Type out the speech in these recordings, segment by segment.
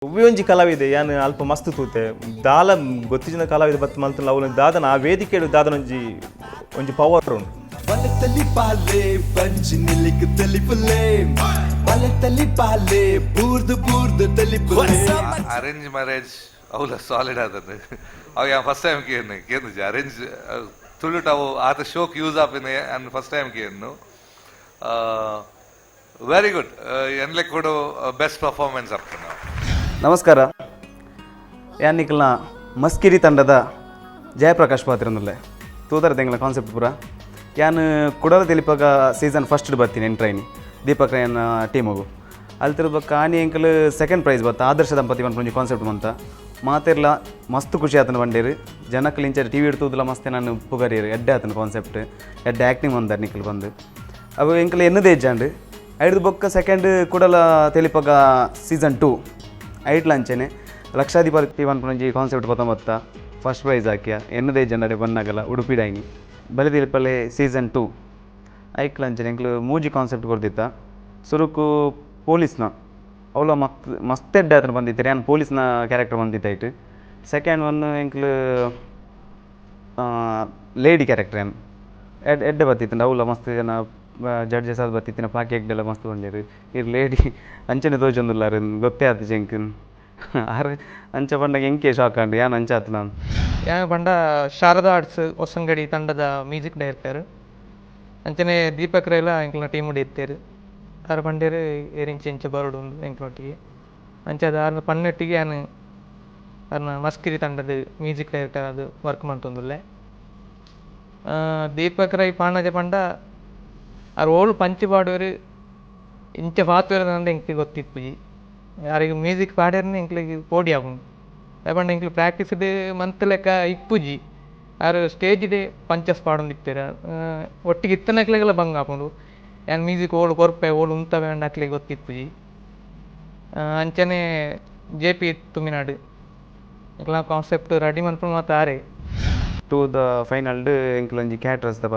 ಉವ್ಯೊಂಜಿ ಕಲಾವಿದೆ ಯಾನ್ ಅಲ್ಪ ಮಸ್ತ್ ತೂತೆ ದಾಲ ಗೊತ್ತಿನ ಕಲಾವಿದೆ ಬತ್ ಮಲ್ತನ ಅವನ ದಾದನ ಆ ವೇದಿಕೆಡು ದಾದನ ಒಂಜಿ ಪವರ್ ಉಂಟು. ಬಲತಲಿ ಬಾಲೆ ಬಂಜಿ ನಿಲಿಕ್ ತಲಿಪುಲೆ ಬಲತಲಿ ಬಾಲೆ ಬೂರ್ದು ಬೂರ್ದು ತಲಿಪುಲೆ ಅರೇಂಜ್ ಮ್ಯಾರೇಜ್ ಅವಲ ಸಾಲಿಡ್ ಆದದ್ದು ಅವು ಯಾ ಫಸ್ಟ್ ಟೈಮ್ ಕೇನು ಅರೇಂಜ್ ತುಳುಟ್ ಅವು ಆತ ಶೋಕ್ ಯೂಸ್ ಆಪಿನ ಅಂಡ್ ಫಸ್ಟ್ ಟೈಮ್ ಕೇನು ವೆರಿ ಗುಡ್ ಎನ್ಲೆ ಕೊಡು ಬೆಸ್ಟ್ ಪರ್ಫಾರ್ಮೆನ್ಸ್ ಆಗ್ತದೆ. ನಮಸ್ಕಾರ, ಯಾನಿಕಲ್ನ ಮಸ್ಕಿರಿ ತಂಡದ ಜಯಪ್ರಕಾಶ್ ಪಾತ್ರನಲ್ಲೇ ತೂದರ ತೆಂಗಳ ಕಾನ್ಸೆಪ್ಟ್ ಪೂರ ಯಾನು ಕುಡಲ ತೆಲಿಪಾಗ ಸೀಸನ್ ಫಸ್ಟ್ ಬರ್ತೀನಿ ಎಂಟ್ರೈನಿ ದೀಪಕ್ ರೈನ್ ಟೀಮಗು ಅಲ್ಲಿ ತಿರ್ಬೇಕು ಆನಿ ಎಂಕಲ್ ಸೆಕೆಂಡ್ ಪ್ರೈಸ್ ಬತ್ತ ಆದರ್ಶ ದಂಪತಿ ಬಂದು ಕಾನ್ಸೆಪ್ಟ್ ಬಂತ ಮಾತಿರ್ಲ ಮಸ್ತ್ ಖುಷಿ ಆತನ ಬಂಡೇರು ಜನಕ್ಕೆ ಲಿಂಚ ಟಿ ವಿ ಇಡ್ತುದಿಲ್ಲ ಮಸ್ತೆ ನಾನು ಪುಗರಿಯರು ಎಡ್ಡೆ ಆತನ ಕಾನ್ಸೆಪ್ಟ್ ಎಡ್ಡೆ ಆ್ಯಕ್ಟಿಂಗ್ ಬಂದಾರ ನಿಖಲ್ ಬಂದು ಅವು ಎಂಕಲ್ ಎನ್ನದೇ ಇಜ್ಜಾಂಡು ಐದು ಬೊಕ್ಕ ಸೆಕೆಂಡ್ ಕುಡಲ ತೆಲಿಪಾಗ ಸೀಸನ್ 2 ಐಟ್ಲ ಅಂಚೆನೆ ಲಕ್ಷಾಧಿಪತಿ ಪನ್ಪುನಂಜಿ ಕಾನ್ಸೆಪ್ಟ್ ಬತ್ತ ಫಸ್ಟ್ ಪ್ರೈಸ್ ಹಾಕ್ಯ ಎನ್ನದೇ ಜನಡೆ ಬನ್ನಾಗಲ್ಲ ಉಡುಪಿ ಡೈನಿ ಬಲಿದಿಲ್ಪಲೆ ಸೀಸನ್ 2 ಐಕ್ಲ ಅಂಚೆನೆ ಎಂಕ್ಲು ಮೂಜಿ ಕಾನ್ಸೆಪ್ಟ್ ಕೊಡ್ದಿತ್ತ ಸುರುಕು ಪೊಲೀಸ್ನ ಅವಳ ಮಸ್ತ್ ಎಡ್ಡೆ ಆತನ ಬಂದಿತ್ತು ಯಾನ್ ಪೊಲೀಸ್ನ ಕ್ಯಾರೆಕ್ಟರ್ ಬಂದಿತ್ತಾಯ್ತು. ಸೆಕೆಂಡ್ ಒನ್ ಎಂಕ್ಲು ಲೇಡಿ ಕ್ಯಾರೆಕ್ಟರ್ ಏನು ಎಡ್ಡೆ ಬತ್ತಿತ್ತು ಅವಳ ಮಸ್ತ್ ಜನ ಜಡ್ಜಸ್ ಅದು ಬತ್ತಿತ್ತಿನ ಪಾಕಿ ಎಗ್ಡೆಲ್ಲ ಮಸ್ತ್ ಬಂದಿರು ಇರ್ ಲೇಡಿ ಅಂಚನೆ ತೋಜೊಂದುಲ್ಲಾರ ಗೊತ್ತೇ ಆತು ಜಂಕನ್ ಆರು ಅಂಚ ಬಂದಾಗ ಎಂಕೆ ಶಾಕ್ ಆಂಡು ಯಾನ್ ಅಂಚ ಆತು ನಾನು ಯಾನ್ ಬಂಡ ಶಾರದಾ ಆರ್ಟ್ಸ್ ಹೊಸಂಗಡಿ ತಂಡದ ಮ್ಯೂಸಿಕ್ ಡೈರೆಕ್ಟರ್ ಅಂಚನೆ ದೀಪಕ್ ರೈಲ ಎಂಕ್ಲ ಟೀಮ್ ಇತ್ತೇರು ಆರು ಬಂಡೇರು ಏರಿಂಚೆ ಇಂಚೆ ಬರೋಡು ಉಂಡು ಎಂಕ್ಲೊಟ್ಟಿಗೆ ಅಂಚೆ ಅದು ಆರು ಪನ್ನೊಟ್ಟಿಗೆ ಯಾನು ಅವ್ರನ್ನ ಮಸ್ಕಿರಿ ತಂಡದ ಮ್ಯೂಸಿಕ್ ಡೈರೆಕ್ಟರ್ ಅದು ವರ್ಕ್ ಮಾಡ್ತೊಂದುಲ್ಲೆ. ದೀಪಕ್ ರೈ ಪಾಣಜ ಪಂಡ ಅವ್ರು ಓಳು ಪಂಚಿ ಪಾಡೋರು ಇಂಚೆ ಪಾತ್ವರ ಅಂದ್ರೆ ಎಂಕ್ಲಿಗೆ ಗೊತ್ತಿಪ್ಪುಜಿ ಯಾರಿಗೆ ಮ್ಯೂಸಿಕ್ ಪಾಡ್ಯಾರನೇ ಎಂಕ್ಲಿಗೆ ಪೋಡಿ ಆಗುಂಡು ಯಾಪಂಡ ಎಂಕ್ಲು ಪ್ರಾಕ್ಟೀಸ್ಡ್ ಮಂತ್ ಲೆಕ್ಕ ಇಪ್ಪುಜಿ ಯಾರು ಸ್ಟೇಜಿದೆ ಪಂಚಸ್ ಪಾಡೊಂದು ಇಪ್ಪೇರ ಒಟ್ಟಿಗೆ ಇತ್ತನಕ್ಲೆಗೆಲ್ಲ ಬಂಗ್ ಹಾಕೊಂಡು ಯಾನ್ ಮ್ಯೂಸಿಕ್ ಓಳು ಕೊರ್ಪೆ ಓಳು ಉಂತವೆ ಅಂಡ್ ಅಕ್ಲಿಗೆ ಗೊತ್ತಿಪ್ಪುಜಿ ಅಂಚನೆ JP ತುಮಿನಾಡು ಎಲ್ಲ ಕಾನ್ಸೆಪ್ಟ್ ರೆಡಿ ಮನ್ಪುಂಡು ಮತ್ತು ಆರೆ ಟು ದ ಫೈನಲ್ಡ್ ಎಂಕ್ಲೊಂಜಿ ಕ್ಯಾಟ್ರಸ್ ದ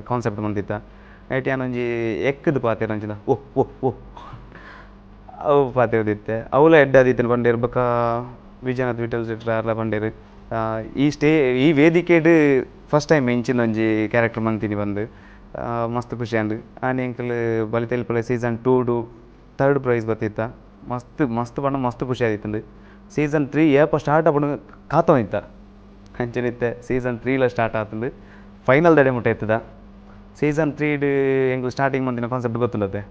ಕಾನ್ಸೆಪ್ಟ್ ಬಂದಿತ್ತ ಐಟ್ ಯಾನೊಂಜಿ ಎಕ್ಕದು ಪಾತೆರ ಅಂಚಿನ ಓ ಅವು ಪಾತೆ ಓದಿತ್ತೆ ಅವಲ ಎಡ್ಡೆ ಆದಿತ್ತೇನೆ ಬಂಡೆ ಇರ್ಬೇಕ ವಿಜಯನಾಥ್ ವಿಠಲ್ ಶೆಟ್ರ ಎಲ್ಲ ಬಂಡೇರು ಈ ವೇದಿಕೆಡ್ ಫಸ್ಟ್ ಟೈಮ್ ಇಂಚಿನ ಒಂಜಿ ಕ್ಯಾರೆಕ್ಟರ್ ಮಂತೀನಿ ಬಂದು ಮಸ್ತ್ ಖುಷಿ ಅಂಡು ಆನೆ ಎಂಕಲ್ ಬಲಿತೆಲ್ಪಲೆ ಸೀಸನ್ 2 ಥರ್ಡ್ ಪ್ರೈಸ್ ಬತ್ತಿತ್ತ ಮಸ್ತ್ ಬಣ್ಣ ಮಸ್ತ್ ಖುಷಿ ಆದಿತ್ತಂಡು. ಸೀಸನ್ 3 ಏಪ ಸ್ಟಾರ್ಟ್ ಆಪಣ ಕಾತೋನಿತ್ತ ಅಂಚನಿತ್ತೆ ಸೀಸನ್ 3 ಸ್ಟಾರ್ಟ್ ಆತಂಡು ಫೈನಲ್ ದಡೆ ಮುಟ್ಟ ಎತ್ತದ. ಸೀಸನ್ 3 ಎಂಗ್ಲು ಸ್ಟಾರ್ಟಿಂಗ್ ಮಂತಿನ ಕಾನ್ಸೆಪ್ಟ್ ಗೊತ್ತುಂಡತ್ತೆ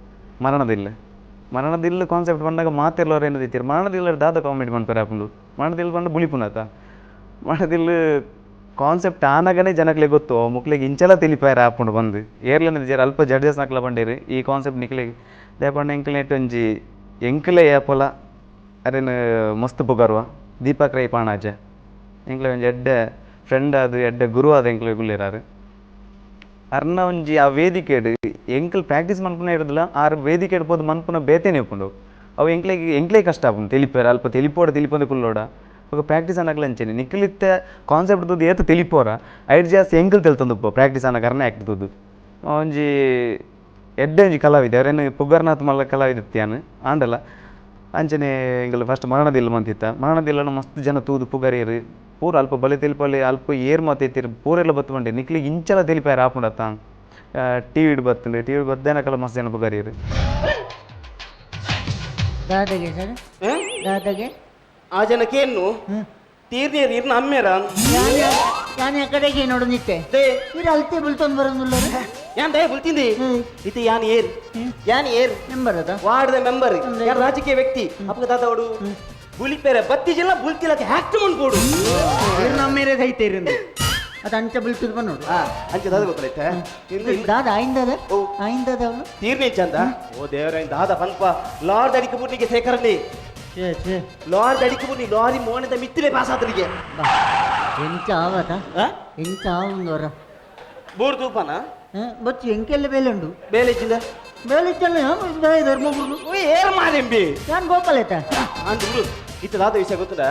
ಮರಣದಿಲ್ಲ ಕಾನ್ಸೆಪ್ಟ್ ಬಂದಾಗ ಮಾತಿರ್ಲವ್ರು ಏನು ದಿತ್ತೀರು ಮರಣದಿಲ್ಲ ದಾದ ಕಾಮಿಡಿ ಮಾಡ್ತಾರೆ ಹಾಕೊಂಡು ಮರಣದಿಲ್ಲ ಬಂದು ಬುಳಿಪುನತ ಮರಣದಿಲ್ಲ ಕಾನ್ಸೆಪ್ಟ್ ಆನಾಗನೇ ಜನಕ್ಲೆ ಗೊತ್ತು ಮುಕ್ಲಿಗೆ ಇಂಚೆಲ್ಲ ತಿಳಿಪಾಯರ ಹಾಕೊಂಡು ಬಂದು ಏರ್ಲನ್ನ ಜರ ಅಲ್ಪ ಜಡ್ಜಸ್ ನಾಕ್ಲ ಬಂಡೇರಿ ಈ ಕಾನ್ಸೆಪ್ಟ್ ನಿಕ್ಲಿಗೆ ದೇಪಣ್ಣ ಎಂಕ್ಲೆ ಒಂಜಿ ಎಂಕ್ಲೆ ಏಪಲ ಅರೇನು ಮಸ್ತ್ ಪುಗರ್ವ ದೀಪಕ್ ರೈ ಪಾಣಾಜ ಎಂಕ್ಲೆ ಒಂಜಿ ಎಡ್ಡೆ ಫ್ರೆಂಡ್ ಅದು ಎಡ್ಡೆ ಗುರು ಆದ ಎಂಕ್ಲೆ ಗುಳ್ಳಿರಾರು ಅರ್ನ ಒಂಜಿ ಆ ವೇದಿಕೆಡು ಎಂಕ್ಲು ಪ್ರಾಕ್ಟೀಸ್ ಮನ್ಪುನ ಇರೋದಿಲ್ಲ ಆರು ವೇದಿಕೆ ಇಡ್ಬೋದು ಮನ್ಪುನ ಬೇತೇನೆ ಇಪ್ಪುಂಡು ಅವು ಎಂಕ್ಲೆ ಕಷ್ಟ ಆಪುಂಡು ತಿಳಿಪೇರ ಅಲ್ಪ ತಿಳಿಪೋದ ಕುಲ್ಲೋಡ ఒక ప్రాక్టీస్ అనగల అంచని నిఖిలితే కాన్సెప్ట్ తుది ఏత తెలిపోరా ఐడ్ జాస్తి ఎంకల్ తెలుతుందుప్ప ప్రాక్టీస్ అనగరనే యాక్ట్ ತುದು ಒಂಜಿ ಎಡ್ಡೆ ಒಂಜಿ ಕಲಾವಿದೆ ಅವರೇನು ಪುಗರ್ನಾಥ್ ಮಲ್ಲ ಕಲಾವಿದೆ ಇತ್ಯಾನು ಆಂಡಲ್ಲ ಅಂಚನೆ ಎಂಗಲ್ ಫಸ್ಟ್ ಮರಣದಿಲ್ಲ ಮಂತಿತ್ತ ಮರಣದಿಲ್ಲನ ಮಸ್ತ್ ಜನ ತೂದು ಪುಗರಿಯರು ಪೂರ ಅಲ್ಪ ಬಲೆ ತಿಳಿಪಲ್ಲಿ ಅಲ್ಪ ಏರ್ ಮಾತು ಎತ್ತಿರು ಪೂರೆಲ್ಲ ಬತ್ತು ಬಂಡೆ ನಿಕ್ಲಿಗೆ ಇಂಚಲ ತಿಳಿಪಾಯರು ಆಪುಂಡತ್ತ ಟಿ ವಿ ಬತ್ತಂಡು ಟಿ ವಿ ಬದ್ದೇನಕಲ್ಲ ಮಸ್ತ್ ಜನ ಪುಗರಿಯರು ದಾದಾಗೆ ಸರ್ ದಾದಾಗೆ ಆ ಜನಕ್ಕೇನು ತೀರ್ನೇರು ಇರ್ನ ಅಮ್ಮೇರ ನಾನು ಆ ಕಡೆಗೆ ನೋಡು ನಿತ್ತೆ ಇರು ಅಲ್ತೆ ಬುಲ್ತೊಂದು ಬರೋದಿಲ್ಲ ಯಾನ್ ದಯ ಬುಲ್ತಿಂದಿ ಇದು ಯಾನ್ ಏರ್ ಮೆಂಬರ್ ಅದ ವಾರ್ಡ್ ಮೆಂಬರ್ ಯಾನ್ ರಾಜಕೀಯ ವ್ಯಕ್ತಿ ಅಪ್ಪ ದಾದವಡು ಬುಲಿಪೇರೆ ಬತ್ತಿ ಜಿಲ್ಲ ಬುಲ್ತಿಲಕ್ಕೆ ಹ್ಯಾಕ್ಟ್ ಮಾಡ್ಕೊಡು ಇರ್ನ ಅಮ್ಮೇರೆ ದೈತೆ ಇರಿಂದ ಅದು ಅಂಚ ಬುಲ್ತದ ಬಂದೋಡು ಅಂಚೆ ದಾದ ಗೊತ್ತಾಯ್ತಾ ದಾದ ಆಯಿಂದದ ಅವನು ತೀರ್ನೇ ಚಂದ ಓ ದೇವರ ದಾದ ಪನ್ಪ ಲಾರ್ಡ್ ಅಡಿಕೆ ಬುಟ್ಟಿಗೆ ಸೇಕರಣೆ ಲಾರಿ ಅಡಿಕೆ ಲಾರಿ ಮೋಣದ ಮಿತ್ತಿಲೆ ಪಾಸ್ ಆದ್ರಿಗೆ ಎಂಚ ಆವತ ಎಂಚ ಆವಂದವರ ಬೋರ್ ತೂಪನ ಬಚ್ಚು ಎಂಕೆಲ್ಲ ಬೇಲೆ ಉಂಡು ಬೇಲೆಚ್ಚಿಂದ ಬೇಲೆಚ್ಚಲ್ಲ ಧರ್ಮಗುರು ಏರ್ ಮಾರೆಂಬಿ ನಾನು ಗೋಪಾಲೇತ ಅಂದ್ರು ಇತ್ತದಾದ ವಿಷಯ ಗೊತ್ತುಂಡ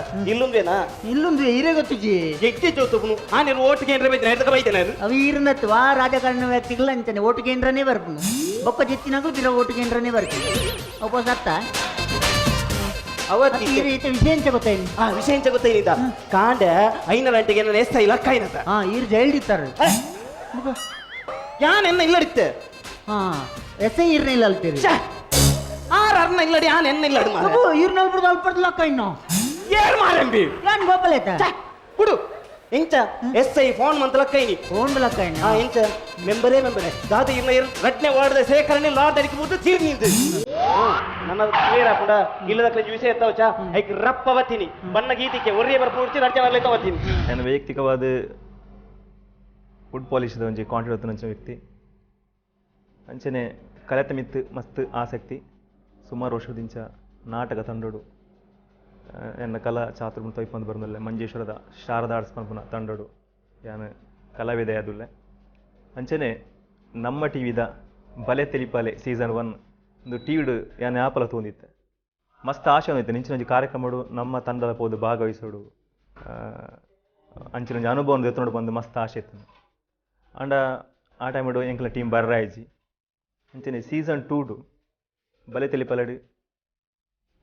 ಇಲ್ಲೊಂದು ಹಿರೇ ಗೊತ್ತಿಜಿ ಎಕ್ಕೆ ಚೌತಪ್ಪನು ನಾನು ಓಟ್ ಕೇಂದ್ರ ಬೈತೇನೆ ಅವು ಈರನತ್ತು ಆ ರಾಜಕಾರಣ ವ್ಯಕ್ತಿಗಳು ಅಂತಾನೆ ಓಟು ಕೇಂದ್ರನೇ ಬರ್ಪುನು ಬೊಕ್ಕ ಜಿತ್ತಿನಾಗೂ ತಿರ ಓಟು ಕೇಂದ್ರನೇ ಬರ್ತೀನಿ ಒಬ್ಬ ಸತ್ತ ಅವತ್ತಿ ಈ ರೀತಿ ವಿಷಯ ಎಂಚ ಗೊತ್ತಾಯ್ನಿ ಆ ವಿಷಯ ಎಂಚ ಗೊತ್ತಾಯ್ನಿದ ಕಾಂಡ 5 ಗಂಟೆಗೆ ಎನ್ನ ಎಸ್ತ ಇಲ್ಲ ಕಾಯಿನತ ಈರು ಜೈಲ್ ಇತ್ತಾರೆ ಯಾನ್ ಎನ್ನ ಇಲ್ಲಡಿತ್ತೆ ಎಸೆ ಇರ್ನಿಲ್ಲ ಅಲ್ತೀರಿ ಆರನ್ನ ಇಲ್ಲಡಿ ಯಾನ್ ಎನ್ನ ಇಲ್ಲಡಿ ಮಾರ ಇರ್ನಲ್ಲಿ ಬಿಡ್ದು ಅಲ್ಪಡ್ದು ಲಕ್ಕ ಇನ್ನು ಏನ್ ಮಾರಂಬಿ ನಾನು ಗೋಪಾಲ ಆಯ್ತಾ ಹುಡು ಎಂಚ ಎಸ್ಐ ಫೋನ್ ಮಂತಲ ಕೈನಿ ಫೋನ್ ಲಕ್ಕ ಇನ್ನು ಎಂಚ ಮೆಂಬರೇ ದಾದ ಇರ್ನ ರಟ್ನೆ ವಾರ್ಡ್ ಸೇಕರಣೆ ಲಾಡ್ ಅಡಿಕೆ ಬಿಟ್ಟು ತೀರ್ ನಿಂತು ನನ್ನ ಕ್ಲಿಯರ್ ಕೂಡ ಇಲ್ಲದ ಕಲೆ ವಿಷಯ ಎತ್ತವಚ ಐಕ್ ರಪ್ಪ ಅವತ್ತೀನಿ ಬಣ್ಣ ಗೀತಿಕೆ ಒರ್ರಿಯ ಬರ್ಪೂಡ್ತಿ ರಟ್ನೆ ಮಾಡ್ಲಿಕ್ಕೆ ಅವತ್ತೀನಿ ನಾನು ವೈಯಕ್ತಿಕವಾದ ಫುಡ್ ಪಾಲಿಶ್ದ ಒಂಜಿ ಕಾಂಟ್ರಿಬ್ಯೂಟ್ ಅಂಚಿನ ವ್ಯಕ್ತಿ ಅಂಚನೆ ಕಲೆತ ಮಿತ್ತು ಮಸ್ತ್ ಆಸಕ್ತಿ ಸುಮಾರು ವರ್ಷದಿಂಚ ನಾಟಕ ತಂಡೋಡು ಎನ್ನ ಕಲಾ ಚಾತುರ್ಮ ತೊಯ್ಪಂದು ಬರೋದಲ್ಲ ಮಂಜೇಶ್ವರದ ಶಾರದಾ ಆರ್ಟ್ಸ್ ಪನ್ಪುನ ತಂಡೋಡು ಯಾನು ಕಲಾವಿದೆ ಅದುಲ್ಲೆ ಅಂಚನೆ ನಮ್ಮ ಟಿವಿದ ಬಲೆ ತೆಲಿಪಾಲೆ ಸೀಸನ್ 1 ಒಂದು ಟಿವಿಡು ಯಾನು ಆಪಲ ತೊಂದಿತ್ತೆ ಮಸ್ತ್ ಆಶೆ ಒಂದಿತ್ತೆ ನಿಂಚಿನ ಕಾರ್ಯಕ್ರಮಡು ನಮ್ಮ ತಂಡದ ಪೋದು ಭಾಗವಹಿಸೋಡು ಅಂಚಿನ ಅನುಭವ ಎತ್ತೋಡು ಬಂದು ಮಸ್ತ್ ಆಶೆ ಇತ್ತು ಅಂಡ ಆ ಟೈಮಡು ಎಂಕಲ ಟೀಮ್ ಬರ್ರಾಯ್ಜಿ ಅಂಚನೆ ಸೀಸನ್ 2 ಬಲೆ ತೆಲಿಪಲಡು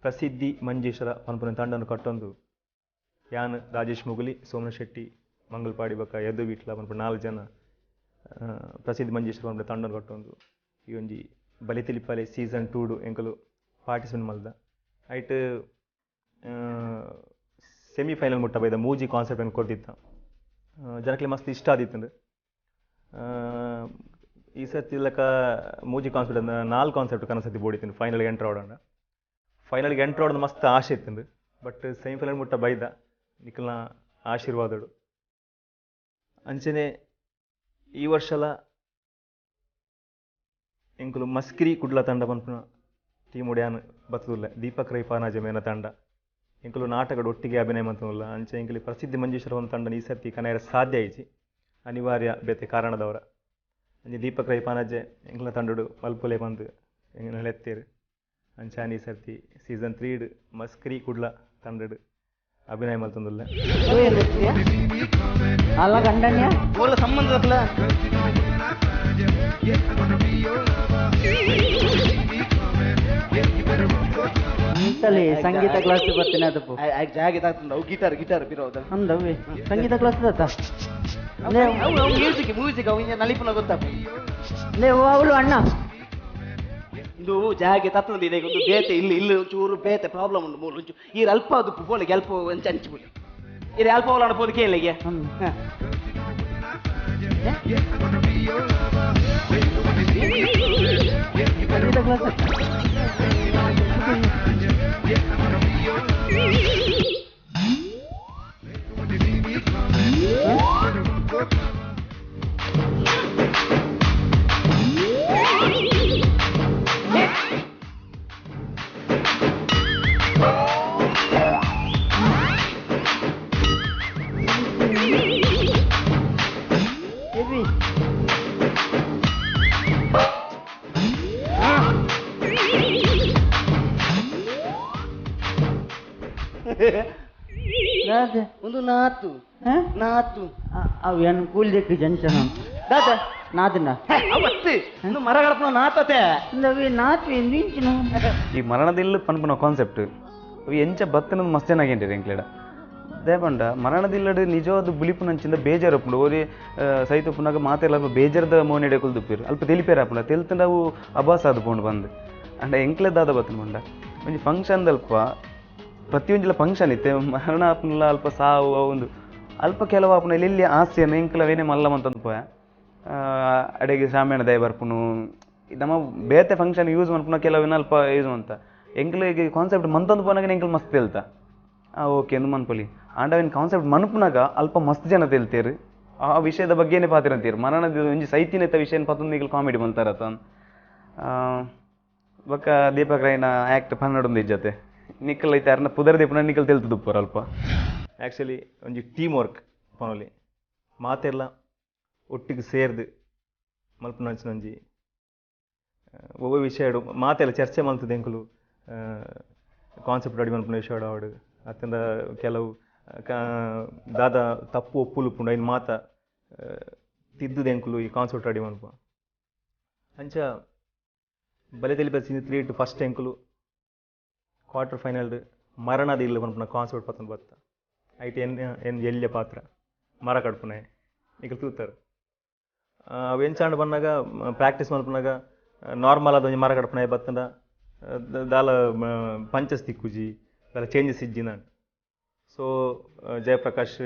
ಪ್ರಸಿದ್ಧಿ ಮಂಜೇಶ್ವರ ಪನ್ಪುನ ತಂಡನ್ನು ಕಟ್ಟೊಂದು ಯಾನ್ ರಾಜೇಶ್ ಮುಗುಲಿ ಸೋಮನ ಶೆಟ್ಟಿ ಮಂಗಲ್ಪಾಡಿ ಬಕ್ಕ ಯದು ವಿಟ್ಲ ಪನ್ಪುನ 4 ಜನ ಪ್ರಸಿದ್ಧಿ ಮಂಜೇಶ್ವರ ಪನ್ಪುನ ತಂಡನ್ನು ಕಟ್ಟೊಂದು ಈ ಒಂಜಿ ಬಲೆ ತೆಲಿಪಲೆ ಸೀಸನ್ 2 ಎಂಕಲು ಪಾರ್ಟಿಸಿಪೇಟ್ ಮಲ್ದ ಐಟ್ ಸೆಮಿಫೈನಲ್ ಮುಟ್ಟ ಬೈದ ಮೂಜಿ ಕಾನ್ಸೆಪ್ಟ್ ಅನ್ನು ಕೊಡ್ತಿದ್ದ ಜನಕ್ಕೆ ಮಸ್ತ್ ಇಷ್ಟ ಆದಿತ್ತು ಈ ಸರ್ತಿ ಲಕ ಮೂಜಿ ಕಾನ್ಸೆಪ್ಟ್ ಅಂದ 4 ಕಾನ್ಸೆಪ್ಟ್ ಕನಸತಿ ಬೋಡಿತೀನಿ ಫೈನಲ್ಗೆ ಎಂಟ್ರ್ ಆಡೋಣ ಫೈನಲ್ಗೆ ಎಂಟ್ರ್ ಆಡೋದು ಮಸ್ತ್ ಆಶೆ ಇತ್ತು ಬಟ್ ಸೆಮಿಫೈನಲ್ ಮುಟ್ಟ ಬೈದ ನಿಖಲ್ನ ಆಶೀರ್ವಾದಡು ಅಂಚನೆ ಈ ವರ್ಷಲ ಎಂಕುಲು ಮಸ್ಕಿರಿ ಕುಡ್ಲ ತಂಡ ಪನ್ಪುನ ಟೀಮ್ ಒಡ್ಯಾನ್ ಬತ್ತುಲ್ಲ ದೀಪಕ್ ರೈ ಪಾನಾಜೆ ಮೇನ ತಂಡ ಎಂಕುಲು ನಾಟಕಡು ಒಟ್ಟಿಗೆ ಅಭಿನಯ ಮಂತುಲ್ಲ ಅಂಚೆ ಎಂಕಲಿ ಪ್ರಸಿದ್ಧಿ ಮಂಜೇಶ್ವರ ಒಂದು ತಂಡ ಈ ಸರ್ತಿ ಕನೆಯರ ಸಾಧ್ಯ ಐತಿ ಅನಿವಾರ್ಯ ಬೇತೆ ಕಾರಣದವರ ಅಂಚೆ ದೀಪಕ್ ರೈ ಪಾನಾಜೆ ಎಂಕಲ ತಂಡಡು ಮಲ್ಪುಲೆ ಬಂದು ಎಂಗನ ಎತ್ತೇರು ಅಂಚಾನ್ ಈ ಸರ್ತಿ ಸೀಸನ್ 3 ಮಸ್ಕಿರಿ ಕುಡ್ಲ ತಂಡಡು ಅಭಿನಯ ಮಲ್ತೊಂದುಲ್ಲ ಅಲ್ಲ ಗಂಡನ್ಯ ಓಲ ಸಂಬಂಧ ಇಂತಲ್ಲಿ ಸಂಗೀತ ಕ್ಲಾಸ್ ಬರ್ತೀನಿ ಅದಪ್ಪು ಜಾಗ ಅವು ಗಿಟಾರ್ ಬಿರೋದ ಅಂದವಿ ಸಂಗೀತ ಕ್ಲಾಸ್ ಮ್ಯೂಸಿಕ್ ಅವು ನಲಿಪುನ ಗೊತ್ತಪ್ಪ ಲೇ ಅವಳು ಅಣ್ಣ ಇದು ಜಾಗೆ ತತ್ತೊಂದಿದೆ ಒಂದು ಬೇತೆ ಇಲ್ಲಿ ಒಂಚೂರು ಬೇತೆ ಪ್ರಾಬ್ಲಮ್ ಉಂಟು ಮೂರು ಒಂಚೂರು ಈ ಅಲ್ಪ ಅದು ಪೋಲಿಗೆ ಅಲ್ಪ ಹಂಚಿಬಿಡಿ ಇದು ಅಲ್ಪ ಅವಳ ಅನ್ಬೋದು ಕೇಳಿಗೆ ಸಂಗೀತ ಕ್ಲಾಸ್ ಒಂದು ನಾತು ಅವು ಏನು ಕೂಲ್ದಕ್ಕೆ ಜಂಚನ ದಾದ ನಾದನ್ನ ಅವತ್ತು ಒಂದು ಮರಗಳ ನಾತತೆ ನಾತು ಎಂದಿನ ಈ ಮರಣದಿಲ್ಲ ಪನ್ಪುನ ಕಾನ್ಸೆಪ್ಟ್ ಅವು ಎಂಚ ಬತ್ತನದು ಮಸ್ತ್ ಚೆನ್ನಾಗೇಂಟಿರಿ ಎಂಕ್ಲೆಡ ದೇಪಂಡ ಮರಣದಿಲ್ಲಡು ನಿಜವಾದ ಬುಲಿಪುನಂಚಿಂದ ಬೇಜಾರು ಉಪ್ಪುಂಡು ಓರಿ ಸೈತ ಉಪ್ಪುನಾಗ ಮಾತೆಲ್ಲ ಅಲ್ಪ ಬೇಜಾರದ ಮೋನೆಡೆ ಕುಲ್ದುಪ್ಪಿರು ಅಲ್ಪ ತೆಲಿಪೇರ ಆಪುಂಡ ತೆಲ್ತಂಡ ಅವು ಅಭಾಸ ಆದುಕೊಂಡು ಬಂದು ಅಂಡ ಎಂಕ್ಲೆದಾದ ಬತ್ತನ ಬಂಡ ಒಂಜಿ ಫಂಕ್ಷನ್ದಲ್ಪ ಪ್ರತಿಯೊಂದಿಲ್ಲ ಫಂಕ್ಷನ್ ಇತ್ತೆ ಮರಣ ಆಪುನಲ್ಲ ಅಲ್ಪ ಸಾವು ಒಂದು ಅಲ್ಪ ಕೆಲವು ಆಪುನ ಎಲ್ಲಿ ಆಸೆಯನ್ನು ಎಂಕ್ಲವೇನೇ ಮಲ್ಲಮಂತಂದು ಪೋಯ ಅಡೆಗೆ ಶಾಮಿಯಾನ ದಯ ಬರ್ಪುನು ನಮ್ಮ ಬೇತೆ ಫಂಕ್ಷನ್ ಯೂಸ್ ಮಾಡ್ಪುನ ಕೆಲವಿನ ಅಲ್ಪ ಯೂಸ್ ಅಂತ ಎಂಕ್ಲಿಗೆ ಕಾನ್ಸೆಪ್ಟ್ ಮಂತೊಂದು ಪೋನಾಗ ಎಂಕ್ಲು ಮಸ್ತ್ ತೆಲ್ತ ಓಕೆ ಎಂದು ಮನ್ಪೊಲಿ ಆಂಡವಿನ ಕಾನ್ಸೆಪ್ಟ್ ಮನ್ಪುನಾಗ ಅಲ್ಪ ಮಸ್ತ್ ಜನ ತೆಲ್ತೇರು ಆ ವಿಷಯದ ಬಗ್ಗೆನೇ ಪಾತಿರಂತೀರು ಮರಣದ ಒಂಜಿ ಸೈತಿನೆತ್ತ ವಿಷಯ ಪತ್ತೊಂದು ಈಗಲು ಕಾಮಿಡಿ ಬಂತಾರತ್ತ ಬೊಕ್ಕ ದೀಪಕ್ ರೈನ ಆ್ಯಕ್ಟ್ ಪನ್ನಡೊಂದು ಇಜ್ಜತೆ ನಿಕ್ಕಲ್ ಐತೆ ಯಾರನ್ನ ಪುದರ್ ದೀಪನ ನಿಕ್ಕಲ್ ತೆಲ್ತುಪ್ಪರು ಅಲ್ಪ ಆ್ಯಕ್ಚುಲಿ ಒಂಜಿ ಟೀಮ್ ವರ್ಕ್ ಪನೊಲಿ ಮಾತೆಲ್ಲ ಒಟ್ಟಿಗೆ ಸೇರ್ದು ಮಲ್ಪುನಂಚಿನ ಒಂಜಿ ಒಬ್ಬ ವಿಷಯ ಮಾತೆಲ್ಲ ಚರ್ಚೆ ಮಲ್ತದೆ ಎಂಕುಲು ಕಾನ್ಸೆಪ್ಟ್ ರೆಡಿ ಮಲ್ಪುನ ವಿಷಯ ಆಡು ಅತ್ತಂದ ಕೆಲವು ದಾದ ತಪ್ಪು ಒಪ್ಪುಲು ಪುಂಡು ಐನು ಮಾತ ತಿದ್ದುದು ಎಂಕುಲು ಈ ಕಾನ್ಸೆಪ್ಟ್ ರೆಡಿ ಮಲ್ಪ ಅಂಚ ಬಲೆ ತೆಲಿಪ ಸೀಸನ್ 3 ಫಸ್ಟ್ ಎಂಕುಲು ಕ್ವಾರ್ಟರ್ ಫೈನಲ್ ಮರಣದ ಇಲ್ಲ ಪನ್ಪುನ ಕಾನ್ಸೆಪ್ಟ್ ಪತ್ತೊಂದು ಬತ್ತ ಐಟ್ ಏನು ಎಲ್ಯ ಪಾತ್ರ ಮರ ಕಡ್ಪುನೆ ಈಗ ತೂತಾರೆ ಅವು ಎಂಚಾಂಡು ಬಂದಾಗ ಪ್ರಾಕ್ಟೀಸ್ ಮಲ್ಪನಾಗ ನಾರ್ಮಲ್ ಆದ ಒಂಜಿ ಮರ ಕಡ್ಪುನ ಬತ್ತಂಡ ದಾಲ ಪಂಚಸ್ ತಿಕ್ಕುಜಿ ದಾಲ ಚೇಂಜಸ್ ಇಜ್ಜಿನ ಸೊ ಜಯಪ್ರಕಾಶ್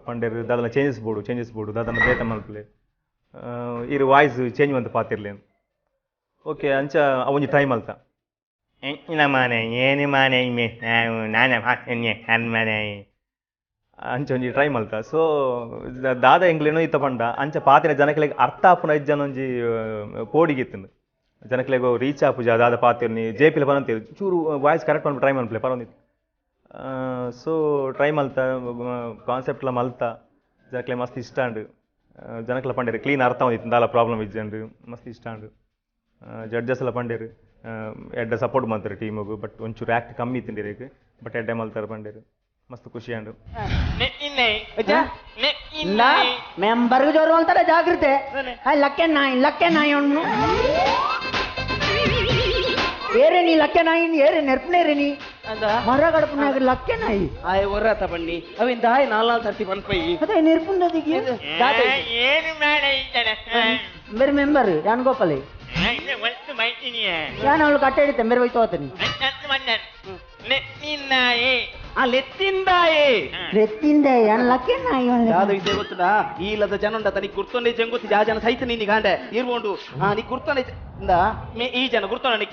ಪಂಡೇರು ದಾದನ ಚೇಂಜಸ್ ಬೋಡು ದಾದನ ಬೇತ ಮಲ್ಪಲೆ ಇರು ವಾಯ್ಸ್ ಚೇಂಜ್ ಮಂತ ಪಾತಿರ್ಲೇನು ಓಕೆ ಅಂಚ ಅವೊಂಜಿ ಟೈಮ್ ಅಲ್ತ ಇಲ್ಲ ಮಾನೆ ಏನು ಮಾನೆ ಇಮ್ಮೆ ನಾನೇ ಹಾಕ್ತೇನೆ ನನ್ನ ಮನೆ ಅಂಚ ಒಂಜಿ ಟ್ರೈ ಮಲ್ತ ಸೊ ದಾದ ಎಂಗ್ಲೇನೋ ಇತ್ತ ಪಂಡ ಅಂಚ ಪಾತಿನ ಜನಕ್ಲೆಗ್ ಅರ್ಥ ಆಪುನ ಇಜ್ಜನ ಒಂಜಿ ಪೋಡಿಗಿತ್ತಂದು ಜನಕ್ಲೆಗೋ ರೀಚ್ ಆಪುಜ ದಾದ ಪಾತಿರ್ನಿ ಜೇಪಿಲ ಪರಂತೀರು ಚೂರು ವಾಯ್ಸ್ ಕರೆಕ್ಟ್ ಮಾಡ್ಬಿಟ್ಟು ಟ್ರೈ ಮಾಡ್ಪ್ಲೆ ಪರೊಂದಿತ್ತು ಸೊ ಟ್ರೈ ಮಲ್ತ ಕಾನ್ಸೆಪ್ಟ್ಲ ಮಲ್ತ ಜನಕ್ಲೆ ಮಸ್ತ್ ಇಷ್ಟ ಅಂಡು ಜನಕ್ಲ ಪಂಡೇರು ಕ್ಲೀನ್ ಅರ್ಥ ಹೊಂದಿತ್ತು ದಾಲ ಪ್ರಾಬ್ಲಮ್ ಇಜ್ಜಂಡು ಮಸ್ತ್ ಇಷ್ಟ ಅಂಡು ಜಡ್ಜಸ್ ಎಲ್ಲ ಪಂಡೇರು ಎಡ್ಡ ಸಪೋರ್ಟ್ ಮಾಡ್ತಾರೆ ಟೀಮಿಗೂ ಬಟ್ ಒಂಚೂರು ಆ್ಯಕ್ಟ್ ಕಮ್ಮಿ ತಿಂದಿರೇಕು ಬಟ್ ಎಡ್ಡೆ ಮಲ್ತಾರೆ ಪಂಡೇರು ಮಸ್ತ್ ಖುಷಿ ಅಂಡು ಮೆಂಬರ್ಗೆ ಜೋರು ಅಂತಾರೆ ಜಾಗ್ರತೆ ಲಕ್ಕೆ ನಾಯಿ ಉಣ್ಣು ಏರೆ ನೀ ಲಕ್ಕೆ ನಾಯಿ ಏರೆ ನೆರ್ಪನೆ ರೇ ನೀ ಮರ ಗಡಪನಾಗ ಲಕ್ಕೆ ನಾಯಿ ಆಯ್ ಒರ್ರಾತ ಬನ್ನಿ ಅವಿಂದ ಆಯ್ 4-4 ಬಂದ್ಪಯಿ ಅದೇ ನೆರ್ಪುಂದದಿಗೆ ಏನು ಮಾಡ ಇದ್ದಾನೆ ಬೇರೆ ಮೆಂಬರ್ ಯಾನ್ ಗೋಪಾಲಿ ಒಂದು ಮೈತಿನಿಯ ಯಾನ್ ಅವಳು ಕಟ್ಟ ಹಿಡಿತೆ ಬೇರೆ ಹೋಯ್ತು ಹೋಗ್ತೀನಿ ನೆತ್ತಿನಾಯಿ ಆ ಲೆತ್ತಿಂದಾಯೇ ರೆತ್ತಿಂದ ಯಾನ್ ಲಕ್ಕೆ ನಾಯಿ ಯಾವ್ದು ವಿಷಯ ಗೊತ್ತುನಾ ಈ ಇಲ್ಲದ ಜನ ಉಂಟ ನೀ ಗುರ್ತೊಂಡೆ ಜಂಗುತ್ತಿ ಆ ಜನ ಸಹಿತ ನೀನು ಗಾಂಡೆ ಇರ್ಬೋದು ನೀ ಗುರ್ತೊಂಡೆ ಈ ಜನ ಗುರ್ತೊಂಡ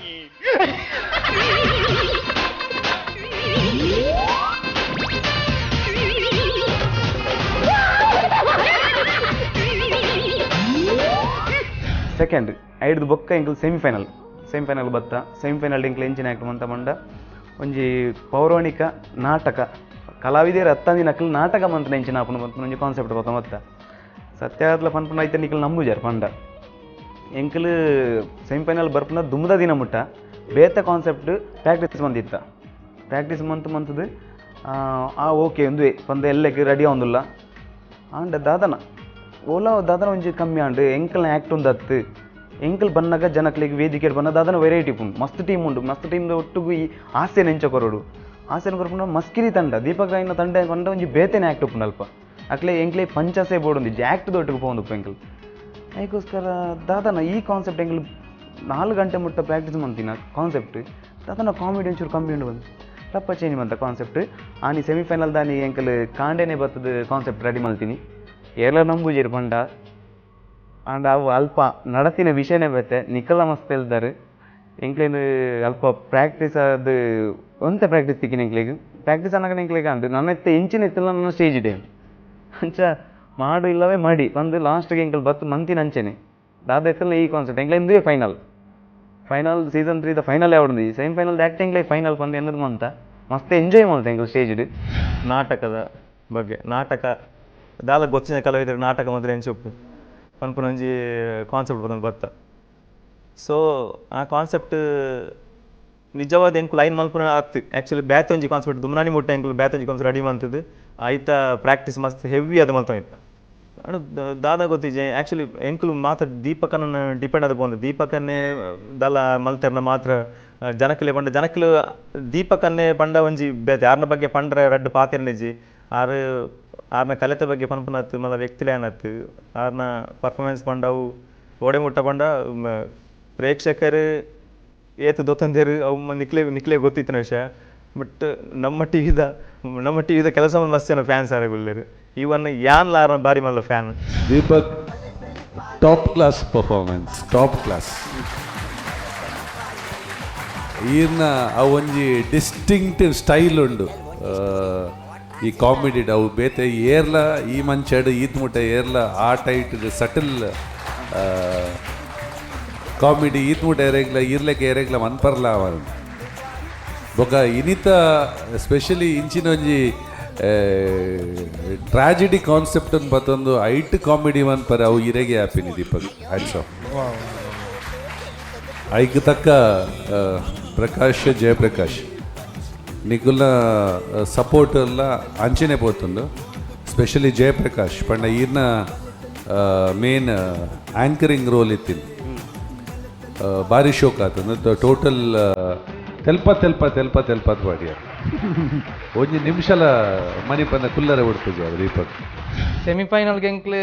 ಸೆಕೆಂಡ್ ಐದು ಬೊಕ್ಕ ಎಂಕ್ಲು ಸೆಮಿಫೈನಲ್ ಬತ್ತ ಸೆಮಿಫೈನಲ್ ಎಂಕ್ಲು ಎಂಚಿನ ಆ್ಯಕ್ಟ್ ಮಂತ ಮಂಡ ಒಂಜಿ ಪೌರಾಣಿಕ ನಾಟಕ ಕಲಾವಿದರ ಹತ್ತಂದಿನಕ್ಲು ನಾಟಕ ಮಂತ್ರ ಎಂಚಿನ ಆಪುನ ಬಂತು ಒಂಜಿ ಕಾನ್ಸೆಪ್ಟ್ ಬತ್ತ ಮತ್ತ ಸತ್ಯಾತ್ಲ ಪನ್ಪುನ ಐತೆ ನಿಕ್ಲು ನಂಬುಜಾರ್ ಪಂಡ ಎಂಕ್ಲು ಸೆಮಿಫೈನಲ್ ಬರ್ಪುನ ದುಮ್ದ ದಿನ ಮುಟ್ಟ ಬೇತ ಕಾನ್ಸೆಪ್ಟ್ ಪ್ರಾಕ್ಟೀಸ್ ಬಂದಿತ್ತ ಪ್ರಾಕ್ಟೀಸ್ ಮಂತದು ಓಕೆ ಒಂದುವೆ ಪಂದ ಎಲ್ಲಕ್ಕೆ ರೆಡಿ ಆವಂದುಲ್ಲ ಆಂಡ ದಾದನ ಓಲಾ ದಾದನ ಒಂಜಿ ಕಮ್ಮಿ ಆಂಡು ಎಂಕಲ್ನ ಆ್ಯಕ್ಟ್ ಒಂದು ಹತ್ತು ಎಂಕಲ್ ಬನ್ನಾಗ ಜನಕ್ಲಿಗೆ ವೇದಿಕೆ ಬನ್ನ ದಾದನ ವೆರೈಟಿ ಉಂಡು ಮಸ್ತ್ ಟೀಮ್ ಉಂಡು ಮಸ್ತ್ ಟೀಮ್ದ ಒಟ್ಟಿಗೂ ಈ ಆಸೆನ ಎಂಚ ಕೊರೋಡು ಆಸೆನ ಕೊರ್ಪುಂಡ ಮಸ್ಕಿರಿ ತಂಡ ದೀಪಕ್ ರಾಯಿನ ತಂಡ ಪಂಡ ಒಂಜಿ ಬೇತೆನೆ ಆ್ಯಕ್ಟ್ ಉಪ್ಪುಂಡು ಅಲ್ಪ ಅಕ್ಲೆ ಎಂಕ್ಲೆ ಪಂಚಾಸೆ ಬೋರ್ಡ್ ಒಂದು ಆ್ಯಕ್ಟ್ ಒಟ್ಟಿಗೆ ಪೋಂದು ಎಂಕಲ್ ಅದಕ್ಕೋಸ್ಕರ ದಾದನ ಈ ಕಾನ್ಸೆಪ್ಟ್ ಎಂಕಲ್ 4 ಗಂಟೆ ಮುಟ್ಟ ಪ್ರಾಕ್ಟೀಸ್ ಮಾಡ್ತೀನ ಕಾನ್ಸೆಪ್ಟ್ ದಾದನ ಕಾಮಿಡಿ ಒಂಚೂರು ಕಮ್ಮಿ ಉಂಡು ಬಂದು ತಪ್ಪ ಚೇಂಜ್ ಮಂತ ಕಾನ್ಸೆಪ್ಟ್ ಆನಿ ಸೆಮಿಫೈನಲ್ ದಾನಿ ಎಂಕಲ್ ಕಾಂಡೆನೆ ಬರ್ತದ ಕಾನ್ಸೆಪ್ಟ್ ರೆಡಿ ಮಾಡ್ತೀನಿ ಎಲ್ಲ ನಂಬುಜೀರು ಪಂಡ ಅಂಡ್ ಅವು ಅಲ್ಪ ನಡತಿನ ವಿಷಯನೇ ಬತ್ತೆ ನಿಖಲ ಮಸ್ತ್ ಹೇಳ್ತಾರೆ ಎಂಕ್ಲೇನು ಅಲ್ಪ ಪ್ರಾಕ್ಟೀಸ್ ಅದು ಒಂತ ಪ್ರಾಕ್ಟೀಸ್ ತಿಕ್ಕಿನ ಎಂಕ್ಲಿಗೆ ಪ್ರಾಕ್ಟೀಸ್ ಅನ್ನಕ ಎಂಕ್ಲಿಗೆ ಅಂದು ನನ್ನ ಎಂಚಿನ ಎತ್ತಲ್ಲ ನನ್ನ ಸ್ಟೇಜ್ ಇದೆ ಅಂಚ ಮಾಡು ಇಲ್ಲವೇ ಮಾಡಿ ಬಂದು ಲಾಸ್ಟ್ಗೆ ಎಂಕಲ್ ಬತ್ತು ಮಂತಿನ ಅಂಚೆನೆ ದಾದ ಎತ್ತಲ್ಲ ಈ ಕಾನ್ಸೆಪ್ಟ್ ಎಂಕ್ಲೆ ಫೈನಲ್ ಸೀಸನ್ 3 ಫೈನಲ್ ಯಾವ್ದು ಸೆಮಿಫೈನಲ್ ಆ್ಯಕ್ಟಿಂಗ್ಲೇ ಫೈನಲ್ ಬಂದು ಎನ್ನದು ಮಂತ ಮಸ್ತ್ ಎಂಜಾಯ್ ಮಾಡ್ತೆ ಎಂಕಲ್ ಸ್ಟೇಜ್ ನಾಟಕದ ಬಗ್ಗೆ ನಾಟಕ ದಾಲ ಗೊತ್ತಿನ ಕಲಾವಿದರು ನಾಟಕ ಮೊದಲು ಎಂಚೊಪ್ಪು ಪನ್ಪುನ ಒಂಜಿ ಕಾನ್ಸೆಪ್ಟ್ ಬಂದು ಬತ್ತ ಸೊ ಆ ಕಾನ್ಸೆಪ್ಟ್ ನಿಜವಾದ ಎಂಕು ಲೈನ್ ಮಲ್ಪುನ ಆತು ಆ್ಯಕ್ಚುಲಿ ಬ್ಯಾತ್ ಒಂಜಿ ಕಾನ್ಸೆಪ್ಟ್ ದುಮ್ನಾನಿ ಮುಟ್ಟ ಎಂಕು ಬ್ಯಾತ್ ಒಂಜಿ ಕಾನ್ಸೆಪ್ಟ್ ರೆಡಿ ಮಾಡ್ತದ್ದು ಐತ ಪ್ರಾಕ್ಟೀಸ್ ಮಸ್ತ್ ಹೆವಿ ಅದು ಮಲ್ತ ಇತ್ತು ಅಣ್ಣ ದಾದ ಗೊತ್ತಿಜೆ ಆ್ಯಕ್ಚುಲಿ ಎಂಕುಲು ಮಾತ್ರ ದೀಪಕನ ಡಿಪೆಂಡ್ ಆದ ಬಂದು ದೀಪಕನ್ನೇ ದಲ ಮಲ್ತೆರ್ನ ಮಾತ್ರ ಜನಕಲೆ ಪಂಡ ಜನಕಲು ದೀಪಕನ್ನೇ ಪಂಡ ಒಂಜಿ ಬೇತೆ ಯಾರನ್ನ ಬಗ್ಗೆ ಪಂಡ್ರೆ ರಡ್ಡು ಪಾತಿರ್ನಿಜಿ ಆರ್ನ ಕಲೆತ ಬಗ್ಗೆ ಪನ್ಪುನತ್ತು ಮಲ್ಲ ವ್ಯಕ್ತಿಲೇ ಅನ್ನತ್ತು ಆರ್ನ ಪರ್ಫಾರ್ಮೆನ್ಸ್ ಪಂಡವು ಓಡೆ ಮುಟ್ಟ ಪಂಡ ಪ್ರೇಕ್ಷಕರು ಏತು ದೊತ್ತಂದೇರು ಅವು ನಿಕ್ಲೆ ಗೊತ್ತಿತ್ತಿನ ವಿಷಯ ಬಟ್ ನಮ್ಮ ಟಿವಿದ ಕೆಲಸ ಮಸ್ತ್ ಜನ ಫ್ಯಾನ್ಸ್ ಆರಗುಳ್ಳರು ಇವನ್ನ ಯಾನ್ ಲಾರ ಬಾರಿ ಮಲ್ಲ fan Deepak top class performance top class ಈರ್ನ ಆ ಒಂಜಿ ಡಿಸ್ಟಿಂಕ್ಟಿವ್ ಸ್ಟೈಲ್ ಉಂಡು ಈ ಕಾಮಿಡಿ ಅವು ಬೇತೆ ಏರ್ಲ ಈ ಮಂಚಡ್ ಈತ್ ಮುಟ್ಟ ಏರ್ಲ ಆ ಟೈಟ್ ಸಟಲ್ ಕಾಮಿಡಿ ಈತ್ ಮುಟ್ಟ ಎರೆಗ್ಲ ಇರ್ಲೆಕ್ಕೆ ಎರೆಗ್ಲ ಮನ್ಪರ್ಲ ಅವನು ಬೊಕ ಇನಿತ ಸ್ಪೆಷಲಿ ಇಂಚಿನ ಒಂಜಿ ಟ್ರಾಜಿಡಿ ಕಾನ್ಸೆಪ್ಟ್ ಅನ್ನು ಬತ್ತೊಂದು ಐಟ್ ಕಾಮಿಡಿ ಮನ್ಪರ ಅವು ಇರೆಗೆ ಹ್ಯಾಪಿನಿ ದೀಪಕ್ ಹ್ಯಾಟ್ಸ್ ಆಫ್ ಐಕ್ ತಕ್ಕ ಪ್ರಕಾಶ್ ಜಯಪ್ರಕಾಶ್ ನಿಕುಲ್ನ ಸಪೋರ್ಟ್ ಎಲ್ಲ ಅಂಚನೆ ಪೋತುಂಡು ಸ್ಪೆಷಲಿ ಜಯಪ್ರಕಾಶ್ ಪಂಡ ಈರ್ನ ಮೇನ್ ಆ್ಯಂಕರಿಂಗ್ ರೋಲ್ ಇತ್ತಿನ ಭಾರಿ ಶೋಕ್ ಆತಂದು ಟೋಟಲ್ ತೆಲ್ಪ ಪಾಡ್ಯಾರ ಒಂಜಿ ನಿಮಿಷಲ ಮನಿ ಪಂದ ಕುಲ್ಲರೆ ಉಡ್ಪುಜಿ ಅದು ದೀಪಕ್ ಸೆಮಿಫೈನಲ್ಗೆ ಎಂಕ್ಲು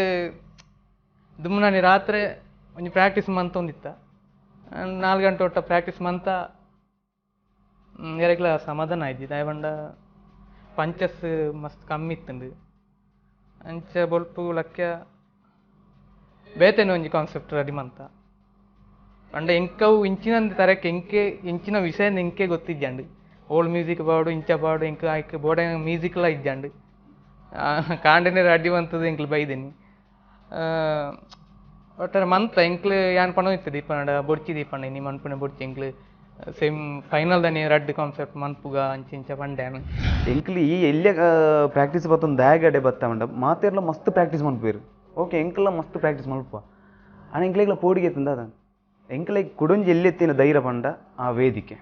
ದುಮ್ನಾನಿ ರಾತ್ರಿ ಒಂಜಿ ಪ್ರಾಕ್ಟೀಸ್ ಮಂತೊಂದಿತ್ತ 4 ಗಂಟೆ ಒಟ್ಟ ಪ್ರಾಕ್ಟೀಸ್ ಮಂತ ಎರೆಗ್ಲ ಸಮಾಧಾನ ಆಯ್ತು ದಾಯಬಂಡ ಪಂಚಸ್ ಮಸ್ತ್ ಕಮ್ಮಿ ಇತ್ತಂಡು ಅಂಚ ಬೊಲ್ಪು ಲಕ್ಯ ಬೇತೇನೆ ಒಂಜಿ ಕಾನ್ಸೆಪ್ಟ್ ರೆಡಿ ಮಂತ ಅಂಡ ಎಂಕವು ಇಂಚಿನಂದು ತರಕ್ಕೆ ಇಂಚಿನ ವಿಷಯ ಎಂಕೆ ಗೊತ್ತಿದ್ದಂಡು ಓಲ್ಡ್ ಮ್ಯೂಸಿಕ್ ಪಾಡು ಇಂಚ ಪಾಡು ಎಂಕ ಆಯ್ಕೆ ಬೋರ್ಡ ಮ್ಯೂಸಿಕ್ಲ ಇದ್ದಂಡು ಕಾಂಡನೆ ರೆಡಿ ಮಂತದ್ದು ಎಂಕ್ಲು ಬೈದೇನಿ ಒಟ್ಟಾರೆ ಮಂತ ಎಂಕ್ಲು ಯಾನ್ ಪಣ ಇತ್ತು ದೀಪಂಡ ಬೊಡ್ಚಿ ದೀಪಂಡ ನೀ ಮನ್ಪುಣ ಬೊಡ್ಚಿ ಎಂಕ್ಲು ಸೇಮ್ ಫೈನಲ್ ದನಿ ರಡ್ ಕಾನ್ಸೆಪ್ಟ್ ಮನ್ಪುಗ ಅಂಚಿಂಚ ಪಂಡ್ಯಾನು ಎಂಕ್ಲಿ ಈ ಎಲ್ಲಿಯ ಪ್ರಾಕ್ಟೀಸ್ ಬತ್ತೊಂದು ದಾಯಗಡೆ ಬತ್ತವಂಡ ಮಾತೆರ್ಲ ಮಸ್ತ್ ಪ್ರಾಕ್ಟೀಸ್ ಮನ್ಪೇರು ಓಕೆ ಎಂಕ್ಲ ಮಸ್ತ್ ಪ್ರಾಕ್ಟೀಸ್ ಮಲ್ಪ ಆನ ಎಂಕ್ಲೆಗ್ಲ ಪೋಡಿಗೆ ತಿಂದ ಎಂಕ್ಲೆಗ್ ಕುಡೊಂಜಿ ಎಲ್ಲೆತ್ತಿನ ಧೈರ್ಯ ಪಂಡ ಆ ವೇದಿಕೆ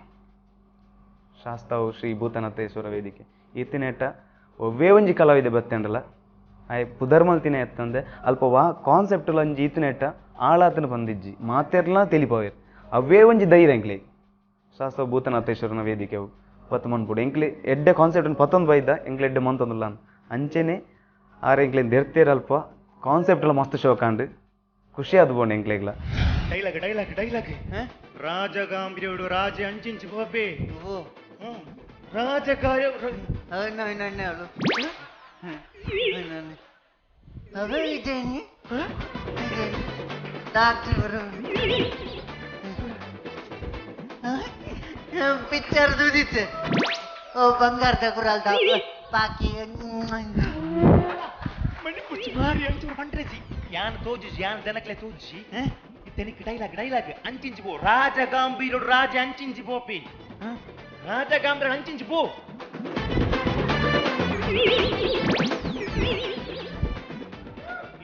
ಶಾಸ್ತಾವು ಶ್ರೀ ಭೂತನಾಥೇಶ್ವರ ವೇದಿಕೆ ಈತಿನೇಟ ಒವ್ವೇ ಒಂಜಿ ಕಲಾವಿದೆ ಬತ್ತಂಡಲ್ಲ ಆಯ್ ಪುದರ್ಮಲ್ತಿನ ಎತ್ತಂದೆ ಅಲ್ಪ ವಾ ಕಾನ್ಸೆಪ್ಟ್ ಒಂಜಿ ಈತಿನೇಟ ಆಳಾತನ ಬಂದಿಜ್ಜಿ ಮಾತೆರ್ಲ ತೆಲಿಪೋಯರ್ ಅವೇ ಒಂಜಿ ಧೈರ್ಯ ಎಂಕ್ಲೆಗ್ ಶಾಸ್ತ್ರ ಭೂತನಾಥೇಶ್ವರನ ವೇದಿಕೆವು ಪತ್ತು ಮನ್ಪುಡು ಎಂಕ್ಲೆ ಎಡ್ಡೆ ಕಾನ್ಸೆಪ್ಟ್ ಪತ್ತೊಂದು ಬೈದ ಎಂಕ್ಲೆ ಎಡ್ಡೆ ಮಂತೊಂದುಲ್ಲ ಅಂಚೆನೆ ಆರೆ ಎಂಕ್ಲೆ ದೆರ್ತೇರಲ್ಪ ಕಾನ್ಸೆಪ್ಟ್ ಮಸ್ತ್ ಶೋಕಾಂಡು ಖುಷಿ ಆದ್ ಬೋಂಡು ಎಂಕ್ಲೆಗ್ಲ ಡೈಲಾಗ್ ರಾಜಗಾಂಭೀರ್ಯುಡು ರಾಜ ಅಂಚಿಂಚು ಬೋಬೆ ರಾಜಕಾರ್ಯ ಪಿಕ್ಚರ್ ದುಡಿತೆ ಓ ಬಂಗಾರದ ಕುರಾಲ್ ಬಾಕಿ ಮಣಿ ಪುಚ್ಚಿ ಮಾರಿ ಅಂಚೂರು ಪಂಡ್ರೆಜಿ ಯಾನ್ ತೋಜಿಸಿ ಯಾನ್ ಜನಕ್ಲೆ ತೋಜಿಸಿ ಇತ್ತನಿಕ್ ಡೈಲಾಗ್ ಅಂಚಿಂಚು ಪೋ ರಾಜಗಾಂಭೀರ್ಯುಡು ರಾಜ ಅಂಚಿಂಚು ಬೋಪಿ ರಾಜಗಾಂಭೀರ್ಯ ಅಂಚಿಂಚು ಪೋ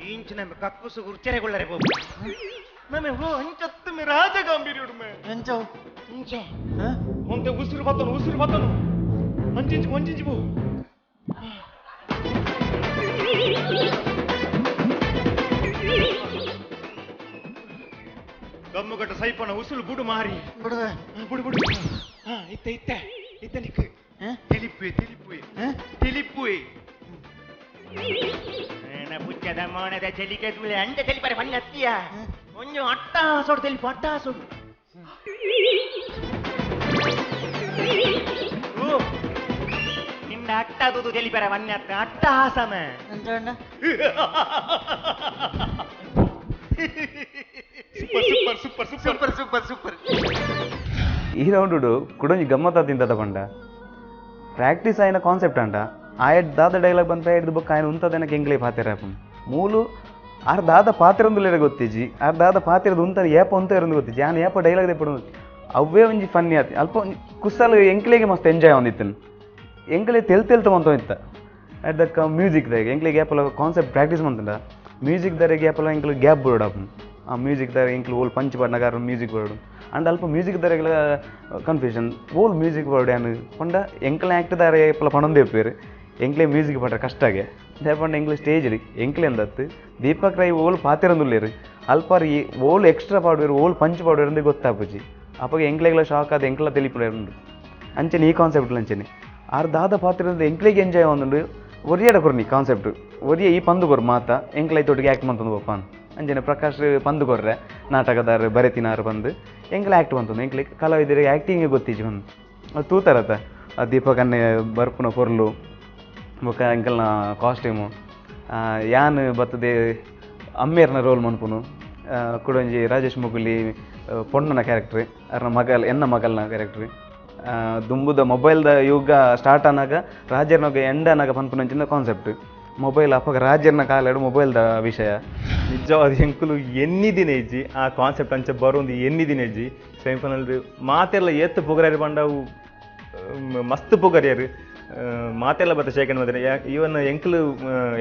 ಇಂಚಿನ ಕಕ್ಕುಸು ಗುರ್ಚೆರೆಗೊಳ್ಳರೆ ಬೋಪಿ ಮಮ್ಮೆ ಹೋ ಅಂಚತ್ತು ಮೇ ರಾಜಗಾಂಭೀರ್ಯುಡು ಮೇ ಎಂಚೋ ಇಂಚ ಒಂತೆ ಉಸಿರು ಬತ್ತನು ಅಂಚಿಂಚು ಪೋ ಗಮ್ಮುಗಟ್ಟ ಸೈಪನ ಉಸುಲು ಬುಡು ಮಾರಿ ಬುಡು ಇತ್ತ ನಿಕ್ಕು ತಿಳಿಪುವೆ ಪುಚ್ಚದ ಮೋನದ ಚಲಿಕೆ ತುಳೆ ಅಂಡ ತೆಲಿಪರೆ ಬಣ್ಣ ಹತ್ತಿಯ ಒಂದು ಅಟ್ಟಾಸೋಡು ತೆಲಿಪು ಅಟ್ಟಾಸೋಡು ನಿನ್ನ ಅಟ್ಟದುದು ತೆಲಿಪರೆ ಬಣ್ಣ ಹತ್ತ ಅಟ್ಟಾಸಮ ಸೂಪರ್ ಈ ರೌಂಡು ಕುಡೊಂಜಿ ಗಮ್ಮತ್ತ ತಿಂತದ ಪಂಡ ಪ್ರಾಕ್ಟೀಸ್ ಆಯ್ನ ಕಾನ್ಸೆಪ್ಟ್ ಅಂಡ ಆಯಡ್ ದಾದ ಡೈಲಾಗ್ ಬಂತ ಹಿಡ್ದು ಬೊಕ್ಕ ಆಯ್ನ ಉಂತದನಕ್ಕೆ ಎಂಗ್ಲೇ ಪಾತ್ರ ಮೂಲು ಆರ್ ದಾದ ಪಾತ್ರ ಒಂದುಲೇರೆ ಗೊತ್ತಿಜ್ಜಿ ಆರ್ ದಾದ ಪಾತ್ರದ ಉಂತ ಏಪ ಉಂತ ಇರೋದು ಗೊತ್ತಿಜ್ಜಿ ಆನ್ ಏಪ ಡೈಲಾಗ್ ದೆಪ್ಪಡು ಅವೇ ಒಂಜಿ ಫನ್ನಿ ಆತಿ ಅಲ್ಪ ಕುಸಲು ಎಂಕ್ಲೆಗೆ ಮಸ್ತ್ ಎಂಜಾಯ್ ಒಂದಿತ್ತನು ಎಂಕ್ಲೆ ತೆಲ್ತು ಮಂತ ಇತ್ತ ಅಟ್ ದಕ್ಕ ಮ್ಯೂಸಿಕ್ದಾಗ ಎಂಕ್ಲೆಗೆ ಏಪಲ ಕಾನ್ಸೆಪ್ಟ್ ಪ್ರಾಕ್ಟೀಸ್ ಮಂತಂಡ ಮ್ಯೂಸಿಕ್ ದಾರಿಗೆ ಏಪಲ ಎಂಕ್ಲೆ ಗ್ಯಾಪ್ ಬೋರ್ಡ್ ಆ ಮ್ಯೂಸಿಕ್ ದಾರ ಎಂಕ್ಲು ಓಲ್ ಪಂಚ್ ಬಣ್ಣಗಾರ ಮ್ಯೂಸಿಕ್ ಬೋರ್ಡು ಅಂಡ್ ಅಲ್ಪ ಮ್ಯೂಸಿಕ್ ದಾರೆಗಳ ಕನ್ಫ್ಯೂಷನ್ ಓಲ್ ಮ್ಯೂಸಿಕ್ ಬೋರ್ಡ್ ಏನು ಪಂಡ ಎಂಕ್ಲೆ ಆ್ಯಕ್ಟ್ ದಾರೆ ಏಪಲ ಪಣೊಂದೇ ಪೇರು ಎಂಕ್ಲೆ ಮ್ಯೂಸಿಕ್ ಪಡ್ರೆ ಕಷ್ಟಾಗೆ ದೇಪಂಡ ಎಂಕ್ಲೆ ಸ್ಟೇಜ್ಲಿ ಎಂಕ್ಲೆ ಅಂದತ್ತು ದೀಪಕ್ ರೈ ಓಲ್ ಪಾತಿರಂದುಲ್ಲೇರು ಅಲ್ಪಾರು ಈ ಓಲ್ ಎಕ್ಸ್ಟ್ರಾ ಪಾಡುವೇರು ಓಲ್ ಪಂಚ್ ಪಾಡುವೇರು ಅಂದ್ರೆ ಗೊತ್ತಾಪುಜಿ ಅಪ್ಪಾಗ ಎಂಕ್ಲೆಗಳ ಶಾಕ್ ಅದು ಎಂಕ್ಲ ತೆಲಿಪುಂಡು ಅಂಚನೆ ಈ ಕಾನ್ಸೆಪ್ಟ್ ಅಂಚನೆ ಆರು ದಾದ ಪಾತ್ರದ ಎಂಕ್ಲೆಗೆ ಎಂಜಾಯ್ ಒಂದುಂಡು ಒರಿಯಡ ಕೊರ್ನಿ ಕಾನ್ಸೆಪ್ಟ್ ಒರಿಯ ಈ ಪಂದು ಕೊರು ಮಾತ ಎಂಕ್ಲೈ ತೊಟ್ಟಿಗೆ ಆ್ಯಕ್ಟ್ ಮಂತಂದು ಬಪ್ಪಾನ್ ಅಂಜನೆ ಪ್ರಕಾಶ್ ಪಂದು ಕೊರ್ರೆ ನಾಟಕದಾರ ಬರೆತಿನಾರು ಬಂದು ಎಂಕ್ಲೆ ಆ್ಯಕ್ಟ್ ಬಂತಂದು ಎಂಕ್ಲೆ ಕಲಾವಿದರಿಗೆ ಆ್ಯಕ್ಟಿಂಗೇ ಗೊತ್ತಿಜ್ಜಿ ಬಂದು ತೂತಾರತ್ತ ಆ ದೀಪಕನ್ನೇ ಬರ್ಪುನ ಪೊರ್ಲು ಬೊಕ್ಕ ಎಂಕಲ್ನ ಕಾಸ್ಟ್ಯೂಮು ಯಾನ್ ಬರ್ತದೆ ಅಮ್ಮೇರ್ನ ರೋಲ್ ಮನ್ಪುನು ಕುಡೊಂಜಿ ರಾಜೇಶ್ ಮುಗುಲಿ ಪೊಣ್ಣನ ಕ್ಯಾರೆಕ್ಟ್ರಿ ಅರ್ನ ಎನ್ನ ಮಗಲ್ನ ಕ್ಯಾರೆಕ್ಟ್ರಿ ದುಂಬುದ ಮೊಬೈಲ್ದ ಯುಗ ಸ್ಟಾರ್ಟ್ ಆನಾಗ ರಾಜ್ಯರ್ನಾಗ ಎಂಡ್ ಆನಾಗ ಪನ್ಪುನಂಚಿನ ಕಾನ್ಸೆಪ್ಟ್ ಮೊಬೈಲ್ ಅಪ್ಪಾಗ ರಾಜ್ಯರ್ನ ಕಾಲಾಡು ಮೊಬೈಲ್ದ ವಿಷಯ ನಿಜವಾದ ಎಂಕುಲು ಎನ್ನಿದಿನ ಇಜ್ಜಿ ಆ ಕಾನ್ಸೆಪ್ಟ್ ಅಂಚೆ ಬರೋದು ಎನ್ನಿದಿನ ಇಜ್ಜಿ ಸೆಮಿಫೈನಲ್ ಮಾತೆಲ್ಲ ಎತ್ತು ಪುಗರ್ಯಾರು ಬಂಡವು ಮಸ್ತ್ ಪುಗರ್ಯಾರು ಮಾತೆಲ್ಲ ಬತ್ತ ಶೇಖಂಡ್ ಮಾತ್ರ ಇವನ್